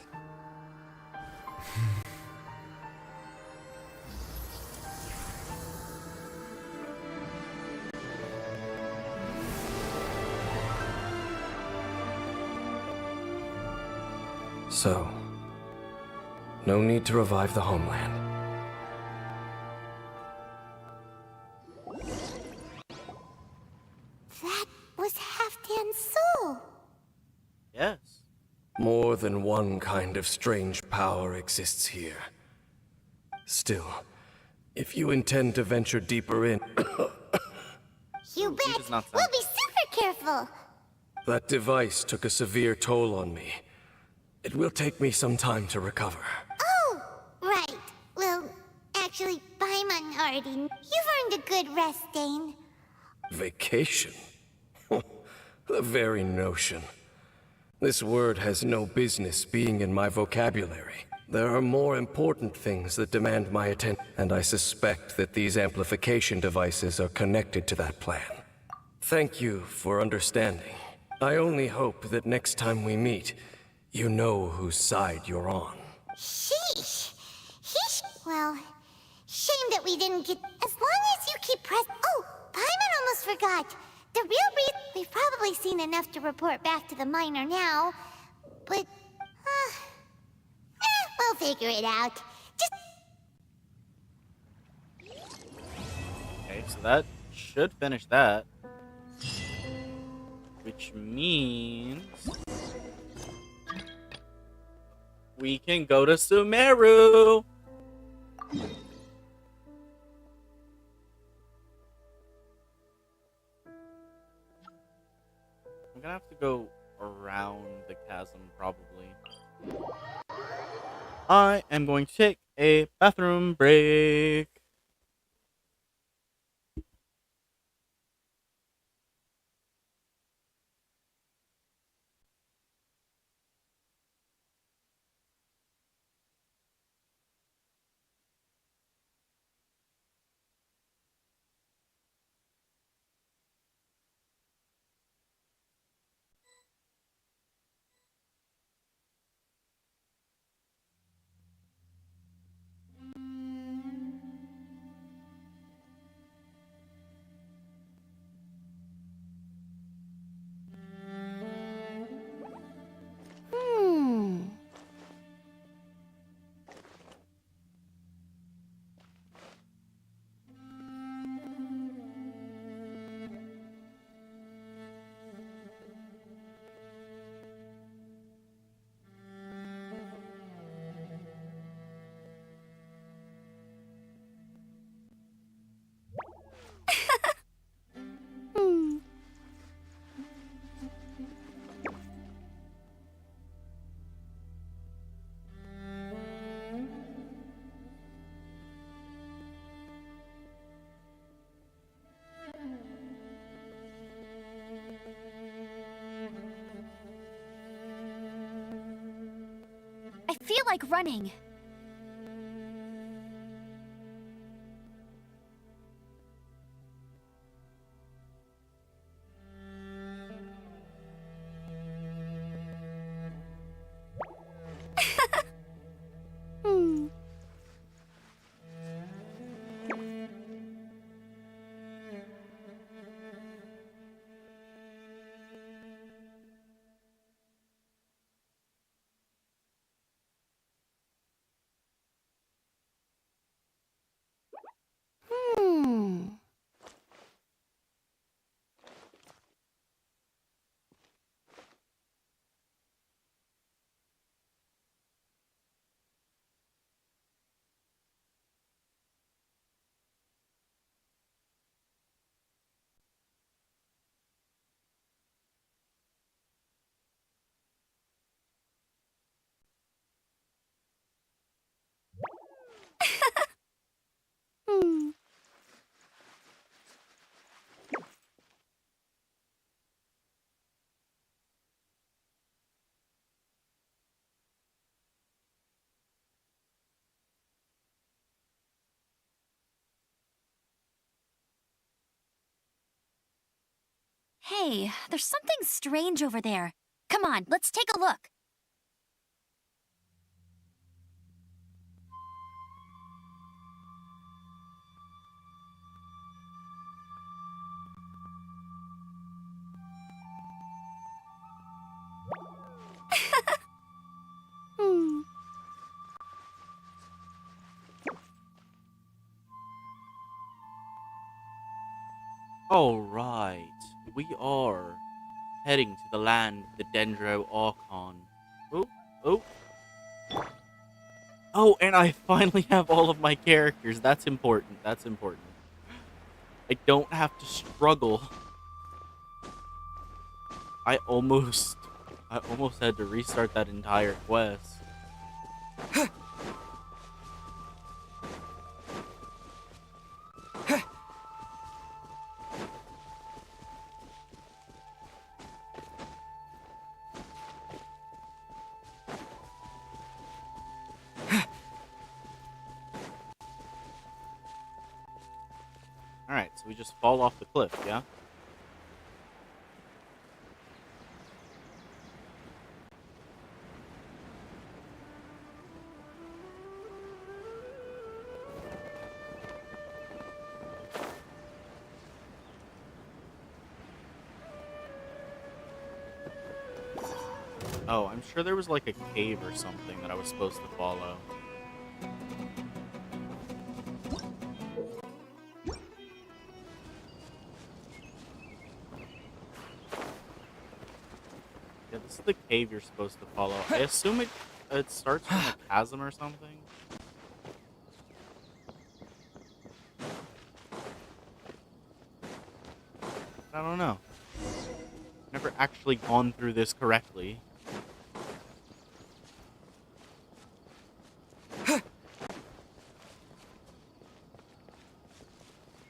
So, no need to revive the homeland. That was Halfdan's soul. Yes. More than one kind of strange power exists here. Still, if you intend to venture deeper in... You bet. We'll be super careful. That device took a severe toll on me. It will take me some time to recover. Oh, right. Well, actually, Paimon already... You've earned a good rest, Dane. Vacation? The very notion. This word has no business being in my vocabulary. There are more important things that demand my attention, and I suspect that these amplification devices are connected to that plan. Thank you for understanding. I only hope that next time we meet, you know whose side you're on. Sheesh. Well, shame that we didn't get... As long as you keep Oh, Paimon almost forgot. The real reason... We've probably seen enough to report back to the miner now. But... we'll figure it out. Just... Okay, so that should finish that. Which means... we can go to Sumeru! gonna have to go around the chasm, probably. I am going to take a bathroom break. Hmm. Hmm. I feel like running. Hmm. Hmm. Hmm. Hey, there's something strange over there. Come on, let's take a look. Hmm. Alright, we are heading to the land of the Dendro Archon. Oh, oh. Oh, and I finally have all of my characters. That's important. That's important. I don't have to struggle. I almost had to restart that entire quest. Alright, so we just fall off the cliff, yeah? Oh, I'm sure there was like a cave or something that I was supposed to follow. Yeah, this is the cave you're supposed to follow. I assume it starts from a chasm or something. I don't know. Never actually gone through this correctly. What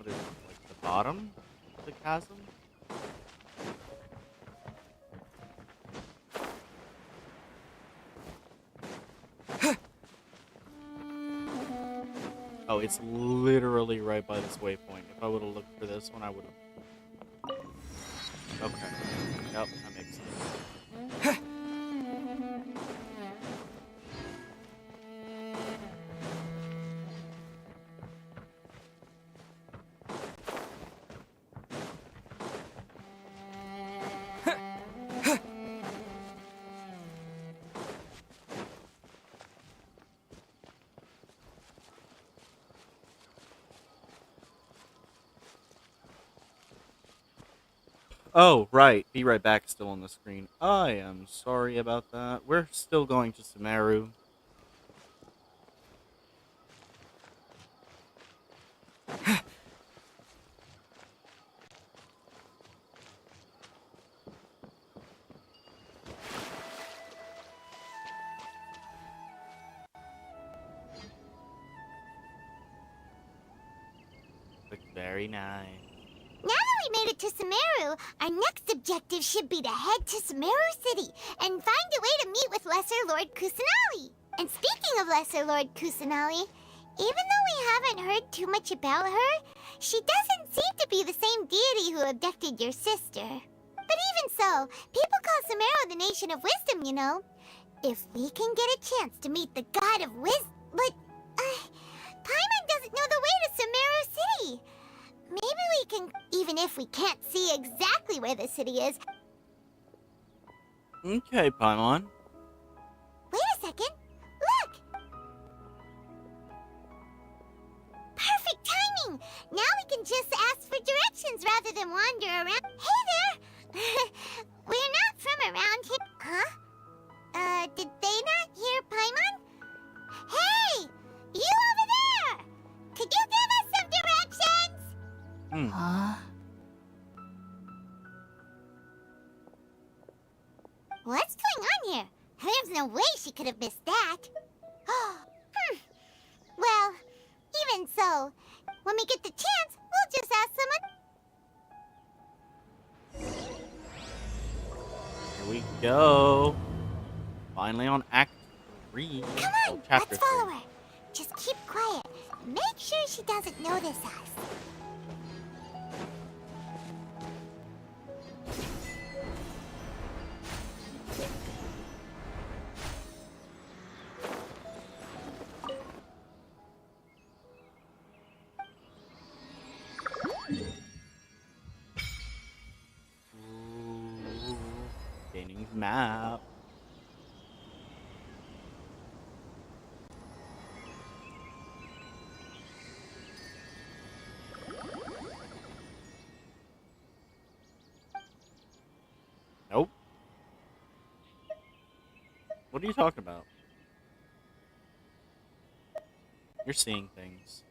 is it, like the bottom of the chasm? Oh, it's literally right by this waypoint. If I would have looked for this one, I would have. Okay. Yep, that makes sense. Oh, right. Be right back still on the screen. I am sorry about that. We're still going to Sumeru. Looks very nice. Now that we made it to Sumeru, our next objective should be to head to Sumeru City and find a way to meet with Lesser Lord Kusanali. And speaking of Lesser Lord Kusanali, even though we haven't heard too much about her, she doesn't seem to be the same deity who abducted your sister. But even so, people call Sumeru the Nation of Wisdom, you know. If we can get a chance to meet the God of Wisdom... But, Paimon doesn't know the way to Sumeru City. Maybe we can, even if we can't see exactly where the city is. Okay, Paimon. Wait a second. Look! Perfect timing! Now we can just ask for directions rather than wander around. Hey there! We're not from around here. Huh? Did they not hear Paimon? Hey! You over there! Could you give us some directions? Huh? What's going on here? There's no way she could have missed that. Well, even so, when we get the chance, we'll just ask someone. Here we go. Finally on Act 3. Come on, Chapter let's follow 3. her. Just keep quiet. Make sure she doesn't notice us. Ooh, gaining map. Nope. What are you talking about? You're seeing things.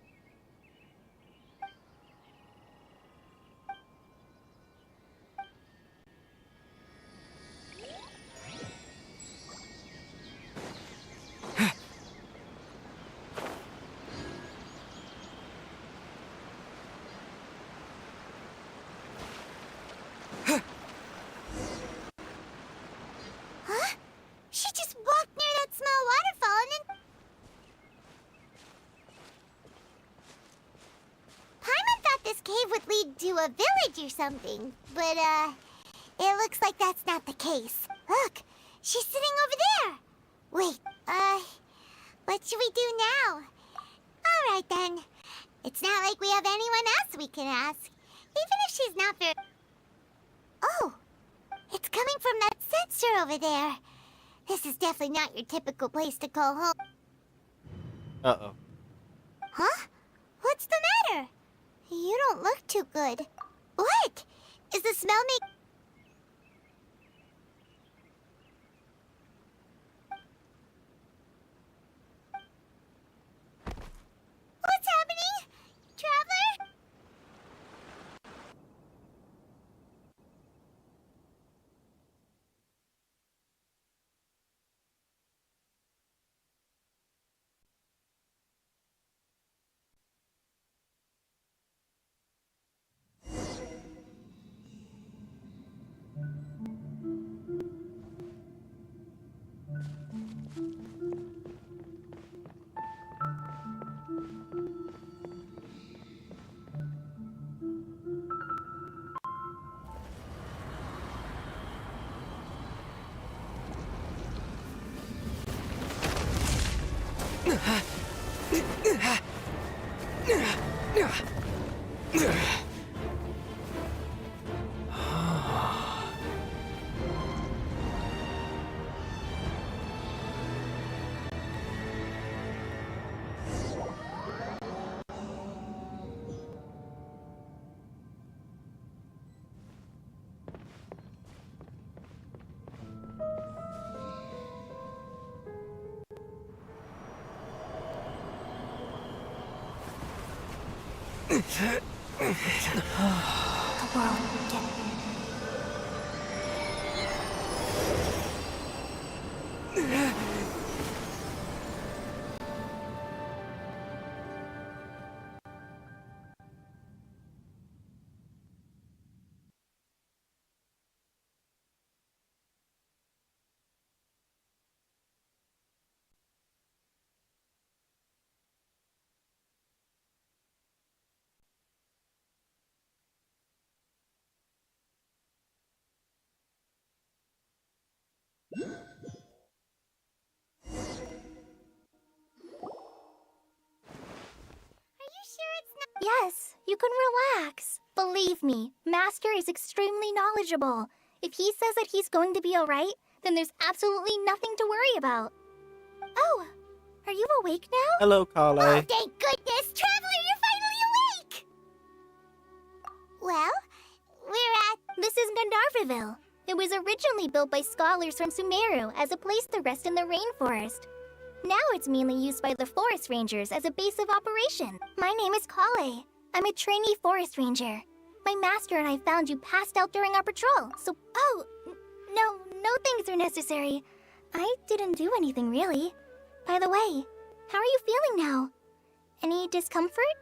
Huh? She just walked near that small waterfall and then... Paimon thought this cave would lead to a village or something, but, it looks like that's not the case. Look, she's sitting over there. Wait, what should we do now? All right, then. It's not like we have anyone else we can ask, even if she's not very... Oh, it's coming from that sensor over there. This is definitely not your typical place to call home. Uh-oh. Huh? What's the matter? You don't look too good. What? Is the smell make... What's happening? Traveler? The world will get Yes, you can relax. Believe me, Master is extremely knowledgeable. If he says that he's going to be alright, then there's absolutely nothing to worry about. Oh, are you awake now? Hello, Kale. Oh, thank goodness! Traveler, you're finally awake! Well, we're at... This is Gandharvaville. It was originally built by scholars from Sumeru as a place to rest in the rainforest. Now it's mainly used by the forest rangers as a base of operation. My name is Kale. I'm a trainee forest ranger. My master and I found you passed out during our patrol, so... Oh, no thanks are necessary. I didn't do anything, really. By the way, how are you feeling now? Any discomfort?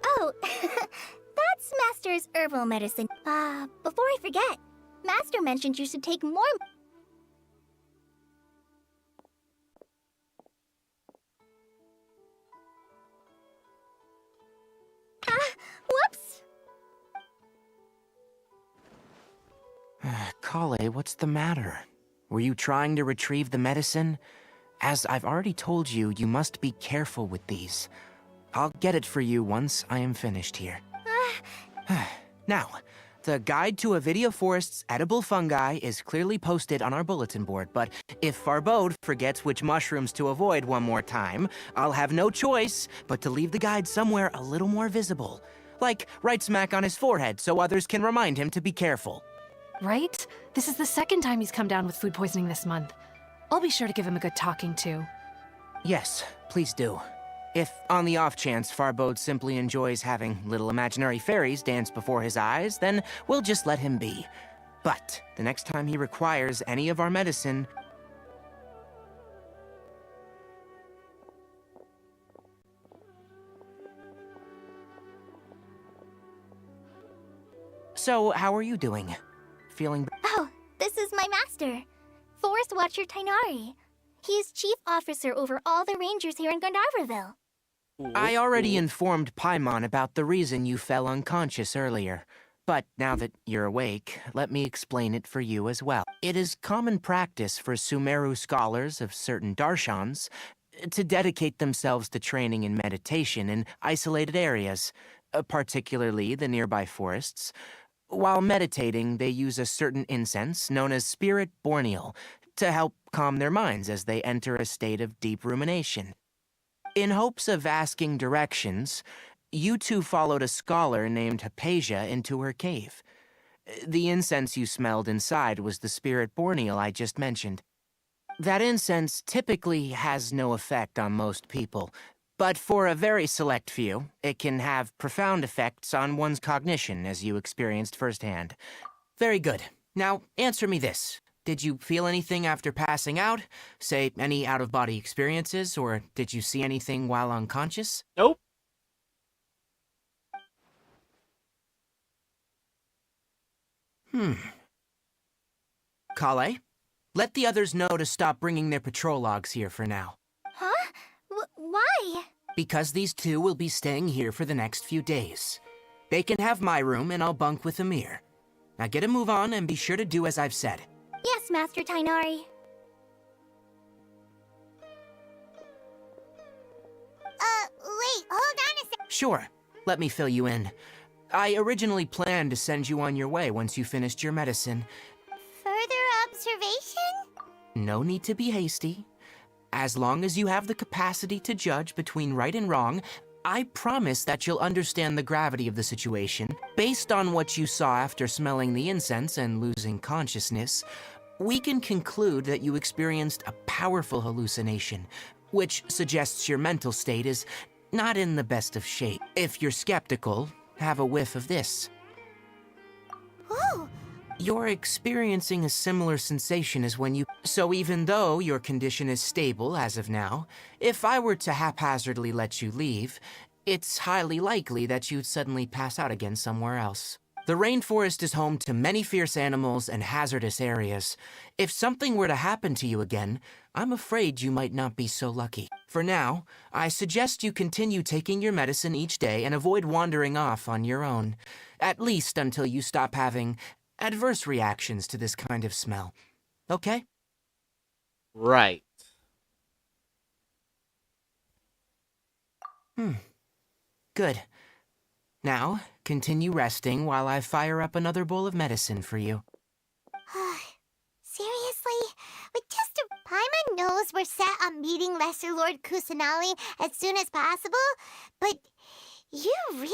Oh, that's Master's herbal medicine. Before I forget, Master mentioned you should take more... Whoops! Kale, what's the matter? Were you trying to retrieve the medicine? As I've already told you, you must be careful with these. I'll get it for you once I am finished here. Now, the guide to Avidia Forest's edible fungi is clearly posted on our bulletin board, but if Farbode forgets which mushrooms to avoid one more time, I'll have no choice but to leave the guide somewhere a little more visible. Like right smack on his forehead so others can remind him to be careful. Right? This is the second time he's come down with food poisoning this month. I'll be sure to give him a good talking to. Yes, please do. If, on the off chance, Farbode simply enjoys having little imaginary fairies dance before his eyes, then we'll just let him be. But the next time he requires any of our medicine... So, how are you doing? Feeling... Oh, this is my master, Forest Watcher Tainari. He is chief officer over all the rangers here in Gandharvaville. I already informed Paimon about the reason you fell unconscious earlier. But now that you're awake, let me explain it for you as well. It is common practice for Sumeru scholars of certain darshans to dedicate themselves to training in meditation in isolated areas, particularly the nearby forests. While meditating, they use a certain incense known as Spirit Borneal to help calm their minds as they enter a state of deep rumination. In hopes of asking directions, you two followed a scholar named Hypatia into her cave. The incense you smelled inside was the Spirit Borneal I just mentioned. That incense typically has no effect on most people, but for a very select few, it can have profound effects on one's cognition, as you experienced firsthand. Very good. Now, answer me this. Did you feel anything after passing out? Say, any out-of-body experiences, or did you see anything while unconscious? Nope. Kale, let the others know to stop bringing their patrol logs here for now. Huh? Why? Because these two will be staying here for the next few days. They can have my room, and I'll bunk with Amir. Now get a move on, and be sure to do as I've said. Yes, Master Tainari. Wait, hold on a sec. Sure, let me fill you in. I originally planned to send you on your way once you finished your medicine. Further observation? No need to be hasty. As long as you have the capacity to judge between right and wrong, I promise that you'll understand the gravity of the situation. Based on what you saw after smelling the incense and losing consciousness, we can conclude that you experienced a powerful hallucination, which suggests your mental state is not in the best of shape. If you're skeptical, have a whiff of this. Ooh. You're experiencing a similar sensation as when you... So even though your condition is stable as of now, if I were to haphazardly let you leave, it's highly likely that you'd suddenly pass out again somewhere else. The rainforest is home to many fierce animals and hazardous areas. If something were to happen to you again, I'm afraid you might not be so lucky. For now, I suggest you continue taking your medicine each day and avoid wandering off on your own, at least until you stop having adverse reactions to this kind of smell. Okay? Right. Good. Now, continue resting while I fire up another bowl of medicine for you. Seriously? With just a... Paimon knows we're set on meeting Lesser Lord Kusanali as soon as possible, but you hey!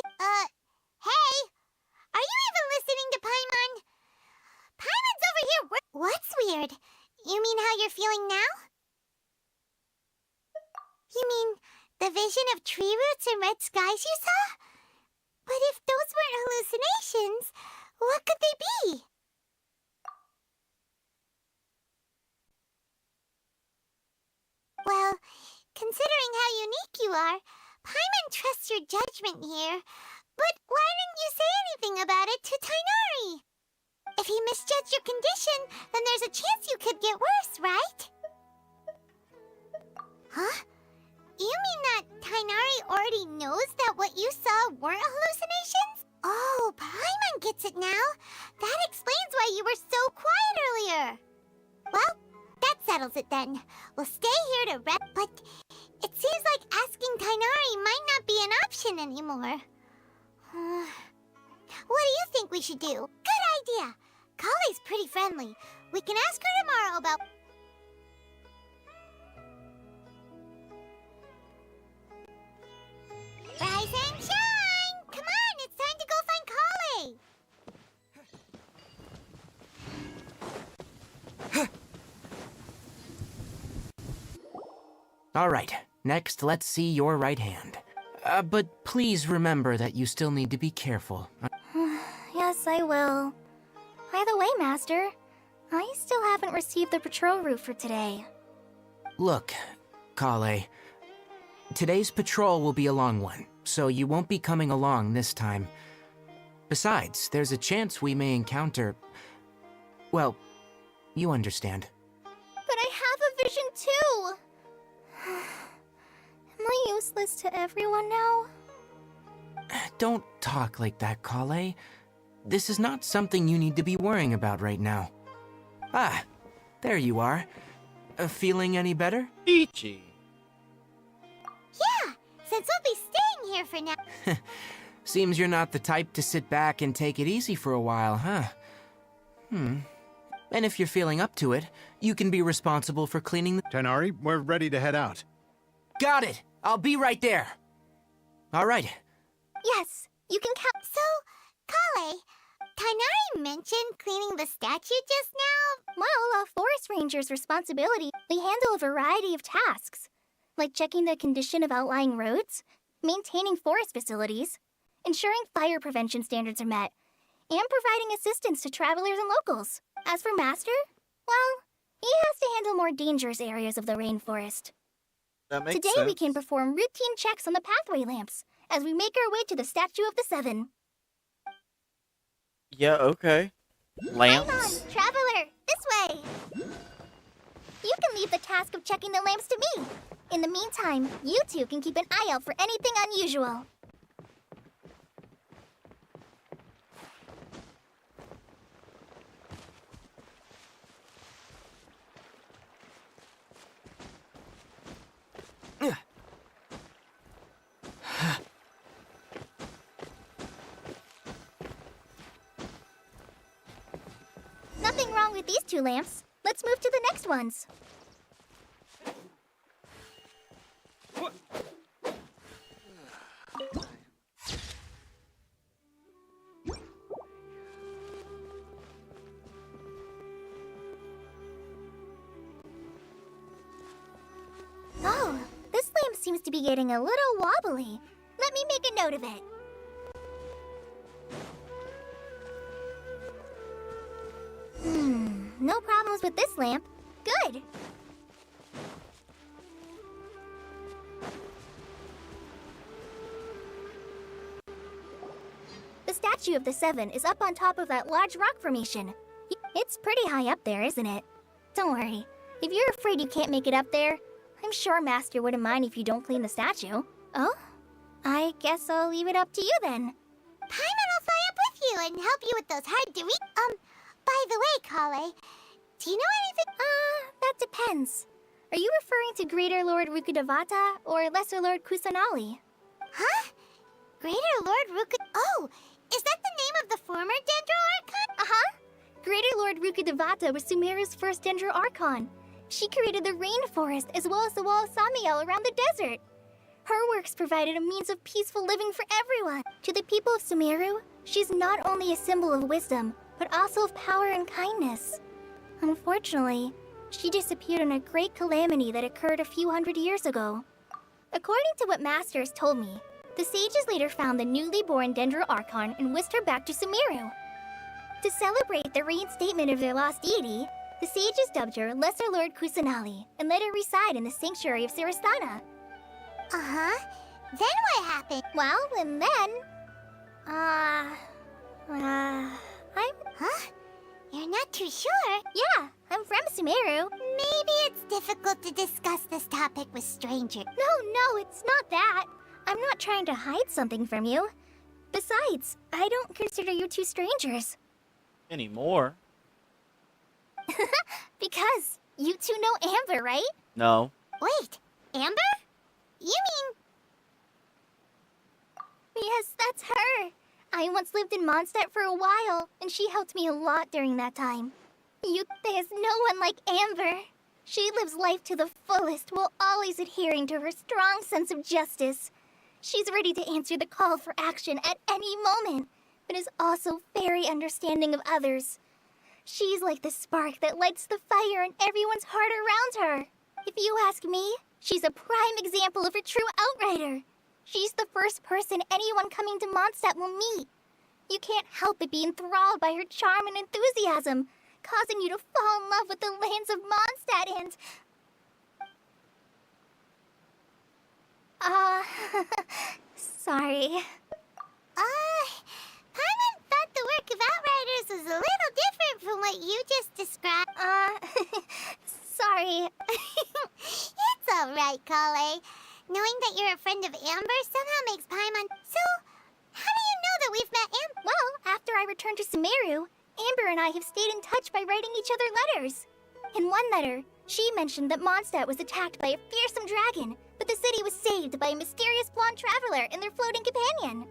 Are you even listening to Paimon? Paimon's over here What's weird? You mean how you're feeling now? You mean the vision of tree roots and red skies you saw? But if those weren't hallucinations, what could they be? Well, considering how unique you are, Paimon trusts your judgment here. But why didn't you say anything about it to Tainari? If he misjudged your condition, then there's a chance you could get worse, right? Huh? You mean that Tainari already knows that what you saw weren't hallucinations? Oh, Paimon gets it now. That explains why you were so quiet earlier. Well, that settles it then. We'll stay here to rest, but it seems like asking Tainari might not be an option anymore. What do you think we should do? Good idea. Kale's pretty friendly. We can ask her tomorrow about... Rise and shine! Come on, it's time to go find Kale! All right, next let's see your right hand. But please remember that you still need to be careful. Yes, I will. By the way, Master, I still haven't received the patrol route for today. Look, Kale, today's patrol will be a long one, so you won't be coming along this time. Besides, there's a chance we may encounter... Well, you understand. But I have a vision too! Am I useless to everyone now? Don't talk like that, Kale. This is not something you need to be worrying about right now. Ah, there you are. Feeling any better? Peachy. Yeah, since we'll be staying here for now. Seems you're not the type to sit back and take it easy for a while, huh? And if you're feeling up to it, you can be responsible for cleaning the... Tainari, we're ready to head out. Got it! I'll be right there! Alright. Yes, you can count. So, Kale, Tainari mentioned cleaning the statue just now. Well, a forest ranger's responsibility. We handle a variety of tasks, like checking the condition of outlying roads, maintaining forest facilities, ensuring fire prevention standards are met, and providing assistance to travelers and locals. As for Master, well, he has to handle more dangerous areas of the rainforest. That makes Today sense. we can perform routine checks on the pathway lamps as we make our way to the Statue of the Seven. Yeah, okay. Lamps. Come on, traveler, this way! You can leave the task of checking the lamps to me. In the meantime, you two can keep an eye out for anything unusual. Nothing wrong with these two lamps. Let's move to the next ones. Oh, this lamp seems to be be getting a little wobbly. Let me make a note of it. No problems with this lamp. Good. The statue of the Seven is up on top of that large rock formation. It's pretty high up there, isn't it? Don't worry. If you're afraid you can't make it up there, I'm sure Master wouldn't mind if you don't clean the statue. Oh? I guess I'll leave it up to you then. Paimon will fly up with you and help you with those hard to read. By the way, Kale, do you know anything? That depends. Are you referring to Greater Lord Rukudavata or Lesser Lord Kusanali? Huh? Greater Lord Oh, is that the name of the former Dendro Archon? Uh-huh. Greater Lord Rukudavata was Sumeru's first Dendro Archon. She created the rainforest as well as the wall of Samiel around the desert. Her works provided a means of peaceful living for everyone. To the people of Sumeru, she's not only a symbol of wisdom, but also of power and kindness. Unfortunately, she disappeared in a great calamity that occurred a few hundred years ago. According to what Masters told me, the sages later found the newly born Dendro Archon and whisked her back to Sumeru. To celebrate the reinstatement of their lost deity, the sages dubbed her Lesser Lord Kusanali and let her reside in the sanctuary of Siristana. Uh-huh. Then what happened? Well, and then... Huh? You're not too sure? Yeah, I'm from Sumeru. Maybe it's difficult to discuss this topic with strangers. No, it's not that. I'm not trying to hide something from you. Besides, I don't consider you two strangers. Anymore. Because you two know Amber, right? No. Wait, Amber? You mean... Yes, that's her. I once lived in Mondstadt for a while, and she helped me a lot during that time. There's no one like Amber. She lives life to the fullest while always adhering to her strong sense of justice. She's ready to answer the call for action at any moment, but is also very understanding of others. She's like the spark that lights the fire in everyone's heart around her. If you ask me, she's a prime example of a true outrider. She's the first person anyone coming to Mondstadt will meet. You can't help but be enthralled by her charm and enthusiasm, causing you to fall in love with the lands of Mondstadt and... sorry. Paimon thought the work of Outriders was a little different from what you just described. Sorry. It's alright, Kale. Knowing that you're a friend of Amber somehow makes Paimon... So, how do you know that we've met Amber? Well, after I returned to Sumeru, Amber and I have stayed in touch by writing each other letters. In one letter, she mentioned that Mondstadt was attacked by a fearsome dragon, but the city was saved by a mysterious blonde traveler and their floating companion.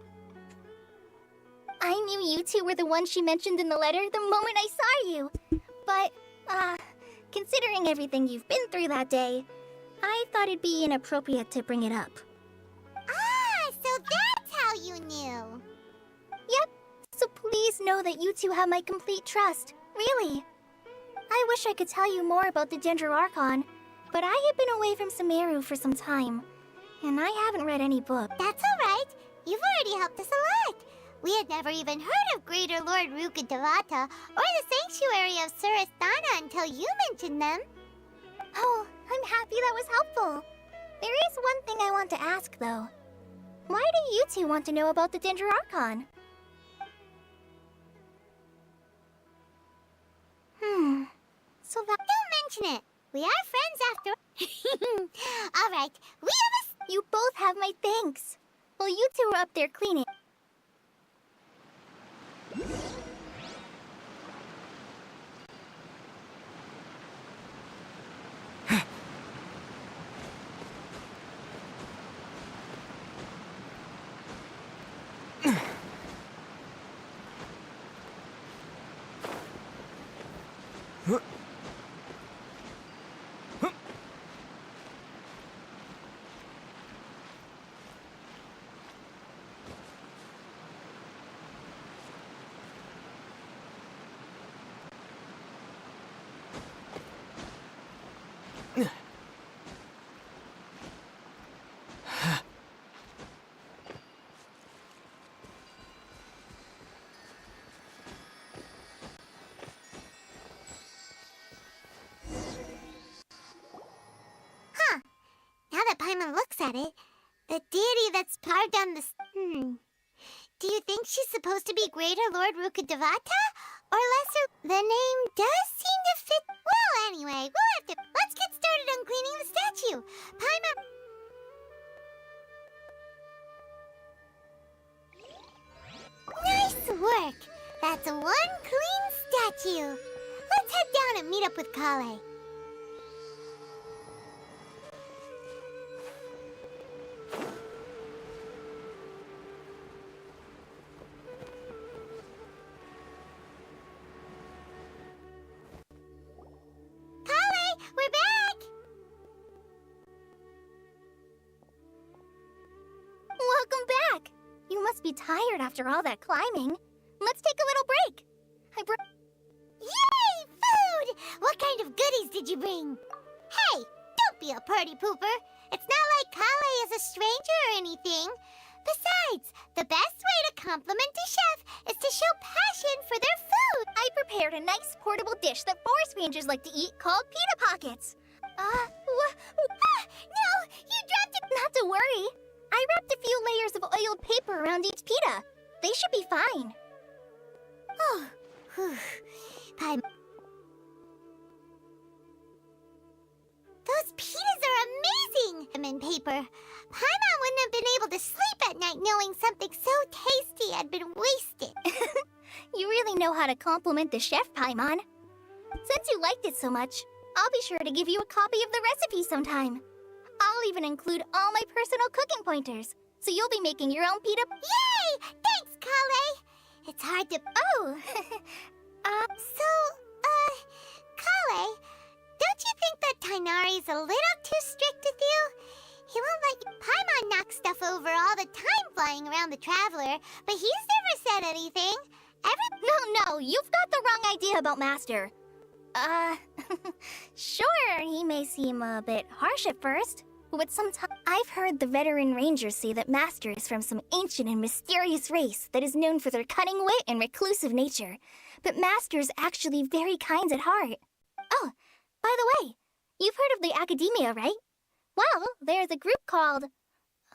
I knew you two were the ones she mentioned in the letter the moment I saw you. But, considering everything you've been through that day, I thought it'd be inappropriate to bring it up. So that's how you knew. Yep, so please know that you two have my complete trust, really. I wish I could tell you more about the Dendro Archon, but I have been away from Sumeru for some time, and I haven't read any book. That's alright. You've already helped us a lot. We had never even heard of Greater Lord Rukudavata or the Sanctuary of Suristana until you mentioned them. Oh, I'm happy that was helpful. There is one thing I want to ask, though. Why do you two want to know about the Dendro Archon? So that... Don't mention it. We are friends after... Alright, we have a... You both have my thanks. Well, you two are up there cleaning. looks at it, the deity that's carved on the... Do you think she's supposed to be Greater Lord Rukkhadevata? Or lesser... The name does seem to fit... Well, anyway, we'll have to... Let's get started on cleaning the statue. Paimon... Nice work! That's one clean statue. Let's head down and meet up with Kale. Kale, we're back! Welcome back! You must be tired after all that climbing. Let's take a little break. Yay! Food! What kind of goodies did you bring? Hey, don't be a party pooper. It's not like Kale is a stranger or anything. Besides, the best way to compliment a chef is to show passion for their food. I prepared a nice portable dish that forest rangers like to eat called pita pockets. No! You dropped it! Not to worry. I wrapped a few layers of oiled paper around each pita. They should be fine. Oh, whew. Those pitas are amazing! I'm in paper. Paimon wouldn't have been able to sleep at night knowing something so tasty had been wasted. You really know how to compliment the chef, Paimon. Since you liked it so much, I'll be sure to give you a copy of the recipe sometime. I'll even include all my personal cooking pointers, so you'll be making your own pita... Yay! Thanks, Kale! It's hard to... Oh! Kale, don't you think that Tighnari's a little too strict with you? He won't let you... Paimon knocks stuff over all the time flying around the Traveler, but he's never said anything. No, you've got the wrong idea about Master. Sure, he may seem a bit harsh at first, but sometimes I've heard the veteran rangers say that Master is from some ancient and mysterious race that is known for their cunning wit and reclusive nature. But Master's actually very kind at heart. Oh, by the way, you've heard of the Academia, right? Well, there's a group called...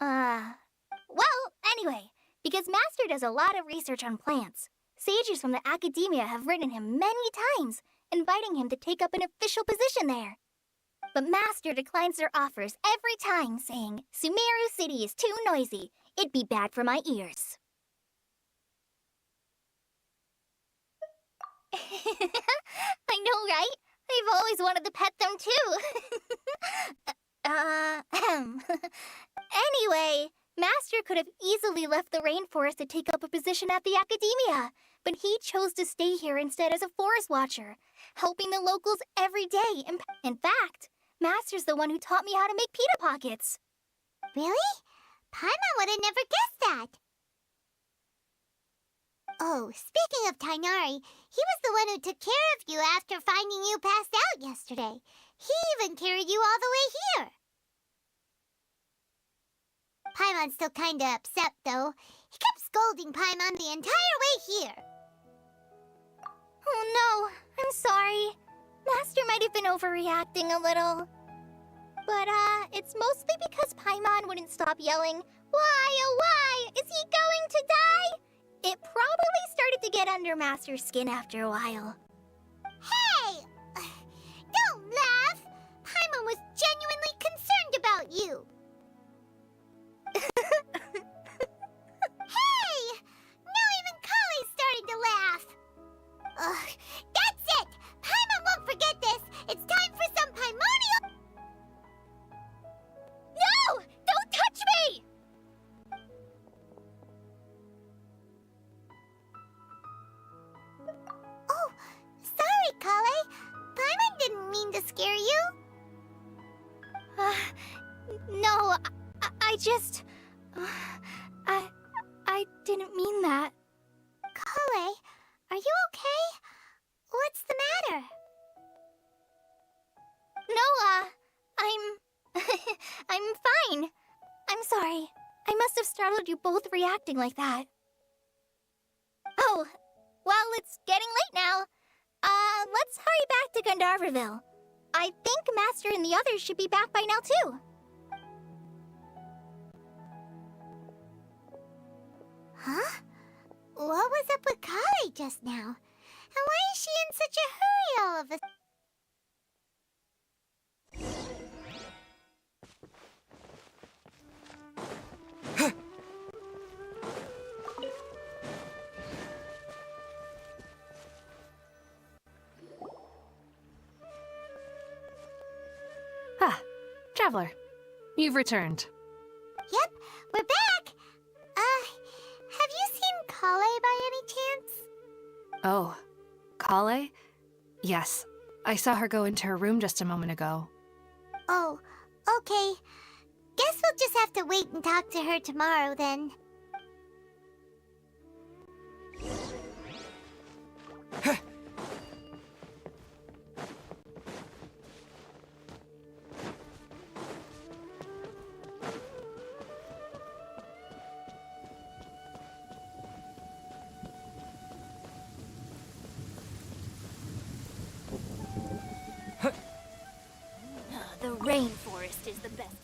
anyway, because Master does a lot of research on plants, sages from the Academia have written him many times, inviting him to take up an official position there. But Master declines their offers every time, saying, Sumeru City is too noisy. It'd be bad for my ears. I know, right? I've always wanted to pet them too. Anyway, Master could have easily left the rainforest to take up a position at the Academia, but he chose to stay here instead as a forest watcher, helping the locals every day. In fact, Master's the one who taught me how to make pita pockets. Really? Paimon would have never guessed that. Oh, speaking of Tighnari, he was the one who took care of you after finding you passed out yesterday. He even carried you all the way here. Paimon's still kinda upset, though. He kept scolding Paimon the entire way here. Oh no, I'm sorry. Master might have been overreacting a little. But, it's mostly because Paimon wouldn't stop yelling, Why, oh why, is he going to die? It probably started to get under Master's skin after a while. Hey! Don't laugh! Paimon was genuinely concerned about you. Hey! Now even Kale's starting to laugh. Ugh, that's it! Paimon won't forget this! It's time for some Paimonial... No! Don't touch me! Oh, sorry, Kale. Paimon didn't mean to scare you. No, I just... I didn't mean that. Kale, are you okay? What's the matter? No, I'm fine. I'm sorry. I must have startled you both reacting like that. Oh, well, it's getting late now. Let's hurry back to Gandharville. I think Master and the others should be back by now, too. Huh? What was up with Kale just now? And why is she in such a hurry all of a... Ah, Traveler. You've returned. Yep, we're back! Have you seen Kale by any chance? Oh, Kale? Yes, I saw her go into her room just a moment ago. Oh, okay. Guess we'll just have to wait and talk to her tomorrow then. The rainforest is the best.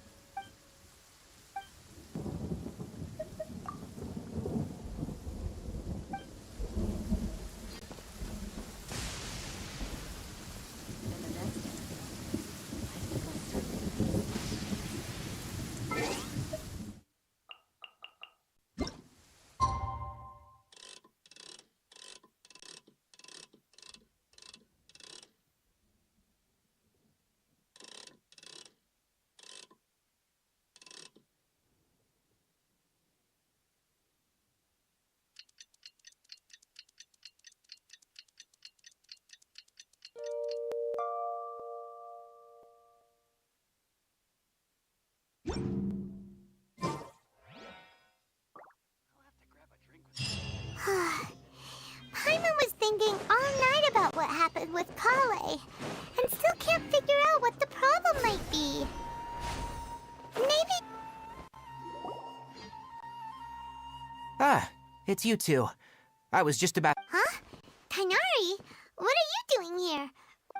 Paimon was thinking all night about what happened with Kale, and still can't figure out what the problem might be. Maybe... Ah, it's you two. I was just about... Huh? Tighnari? What are you doing here?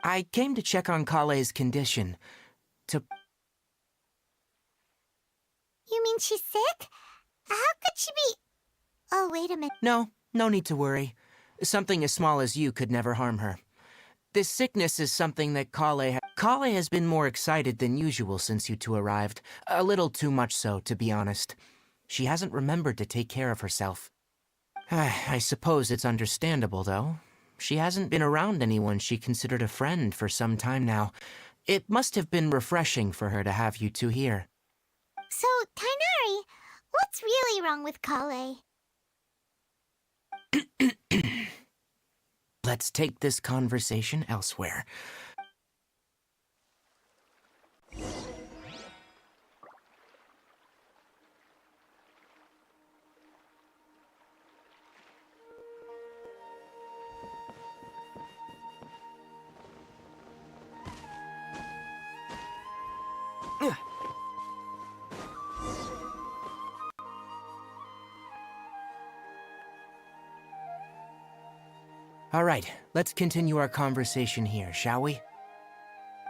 I came to check on Kale's condition. To... You mean she's sick? How could she be... Oh, wait a minute. No need to worry. Something as small as you could never harm her. This sickness is something that Kale has been more excited than usual since you two arrived. A little too much so, to be honest. She hasn't remembered to take care of herself. I suppose it's understandable, though. She hasn't been around anyone she considered a friend for some time now. It must have been refreshing for her to have you two here. So, Tighnari, what's really wrong with Kale? Let's take this conversation elsewhere. All right, let's continue our conversation here, shall we?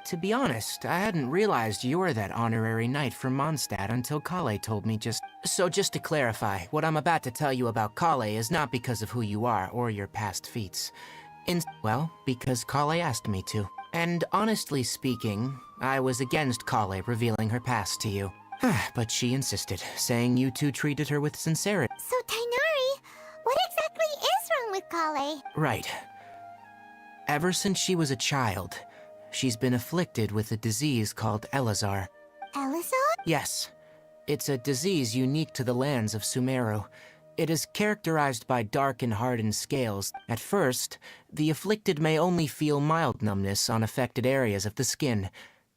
To be honest, I hadn't realized you were that honorary knight from Mondstadt until Kale told me just... So just to clarify, what I'm about to tell you about Kale is not because of who you are or your past feats. Well, because Kale asked me to. And honestly speaking, I was against Kale revealing her past to you. But she insisted, saying you two treated her with sincerity. So, Tighnari, what exactly is wrong with Kale? Right. Ever since she was a child, she's been afflicted with a disease called Elazar. Elazar? Yes. It's a disease unique to the lands of Sumeru. It is characterized by dark and hardened scales. At first, the afflicted may only feel mild numbness on affected areas of the skin.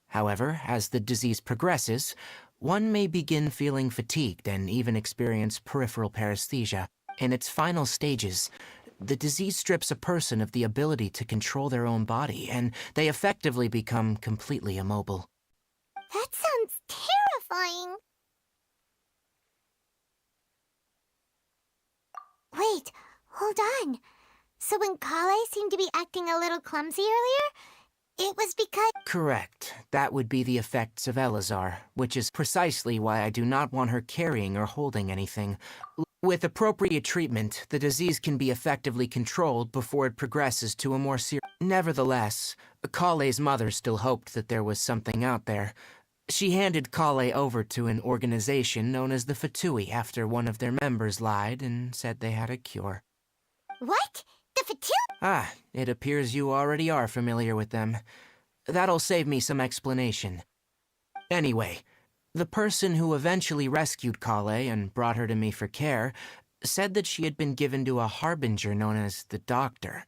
However, as the disease progresses, one may begin feeling fatigued and even experience peripheral paresthesia. In its final stages, the disease strips a person of the ability to control their own body, and they effectively become completely immobile. That sounds terrifying. Wait, hold on. So when Kale seemed to be acting a little clumsy earlier, it was because... Correct. That would be the effects of Elazar, which is precisely why I do not want her carrying or holding anything. With appropriate treatment, the disease can be effectively controlled before it progresses to a more serious... Nevertheless, Kale's mother still hoped that there was something out there. She handed Kale over to an organization known as the Fatui after one of their members lied and said they had a cure. What? The Fatui? Ah, it appears you already are familiar with them. That'll save me some explanation. Anyway, the person who eventually rescued Kale and brought her to me for care said that she had been given to a harbinger known as the Doctor.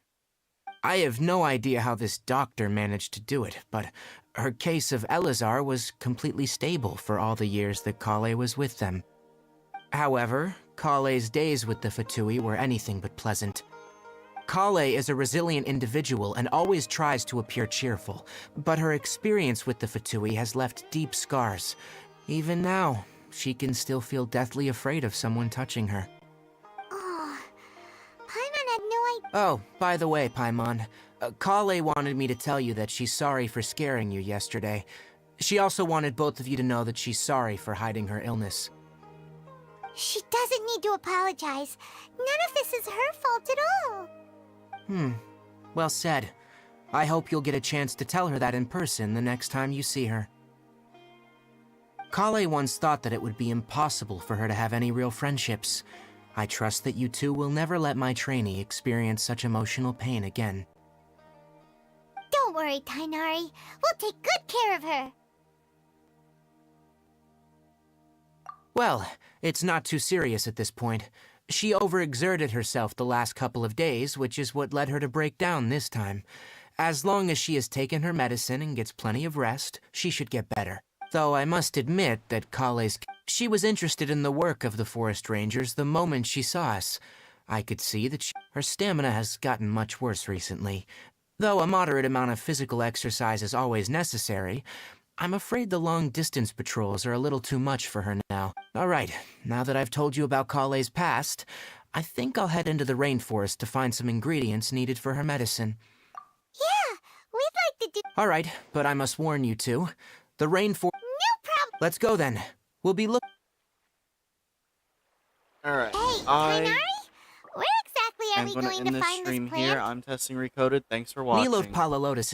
I have no idea how this doctor managed to do it, but her case of Elazar was completely stable for all the years that Kale was with them. However, Kale's days with the Fatui were anything but pleasant. Kale is a resilient individual and always tries to appear cheerful, but her experience with the Fatui has left deep scars. Even now, she can still feel deathly afraid of someone touching her. Oh, Paimon had no idea. Oh, by the way, Paimon, Kale wanted me to tell you that she's sorry for scaring you yesterday. She also wanted both of you to know that she's sorry for hiding her illness. She doesn't need to apologize. None of this is her fault at all. Well said. I hope you'll get a chance to tell her that in person the next time you see her. Kale once thought that it would be impossible for her to have any real friendships. I trust that you two will never let my trainee experience such emotional pain again. Don't worry, Tainari. We'll take good care of her. Well, it's not too serious at this point. She overexerted herself the last couple of days, which is what led her to break down this time. As long as she has taken her medicine and gets plenty of rest, she should get better. Though I must admit that she was interested in the work of the forest rangers the moment she saw us. I could see that her stamina has gotten much worse recently. Though a moderate amount of physical exercise is always necessary, I'm afraid the long-distance patrols are a little too much for her now. Alright, now that I've told you about Kale's past, I think I'll head into the rainforest to find some ingredients needed for her medicine. Yeah, we'd like to do... Alright, but I must warn you two. The rainforest... No problem! Let's go then. We'll be Alright, Hey, Tainari? Where exactly are we going to find this plant? Here. I'm testing Recoded. Thanks for watching. Nilo Palalotus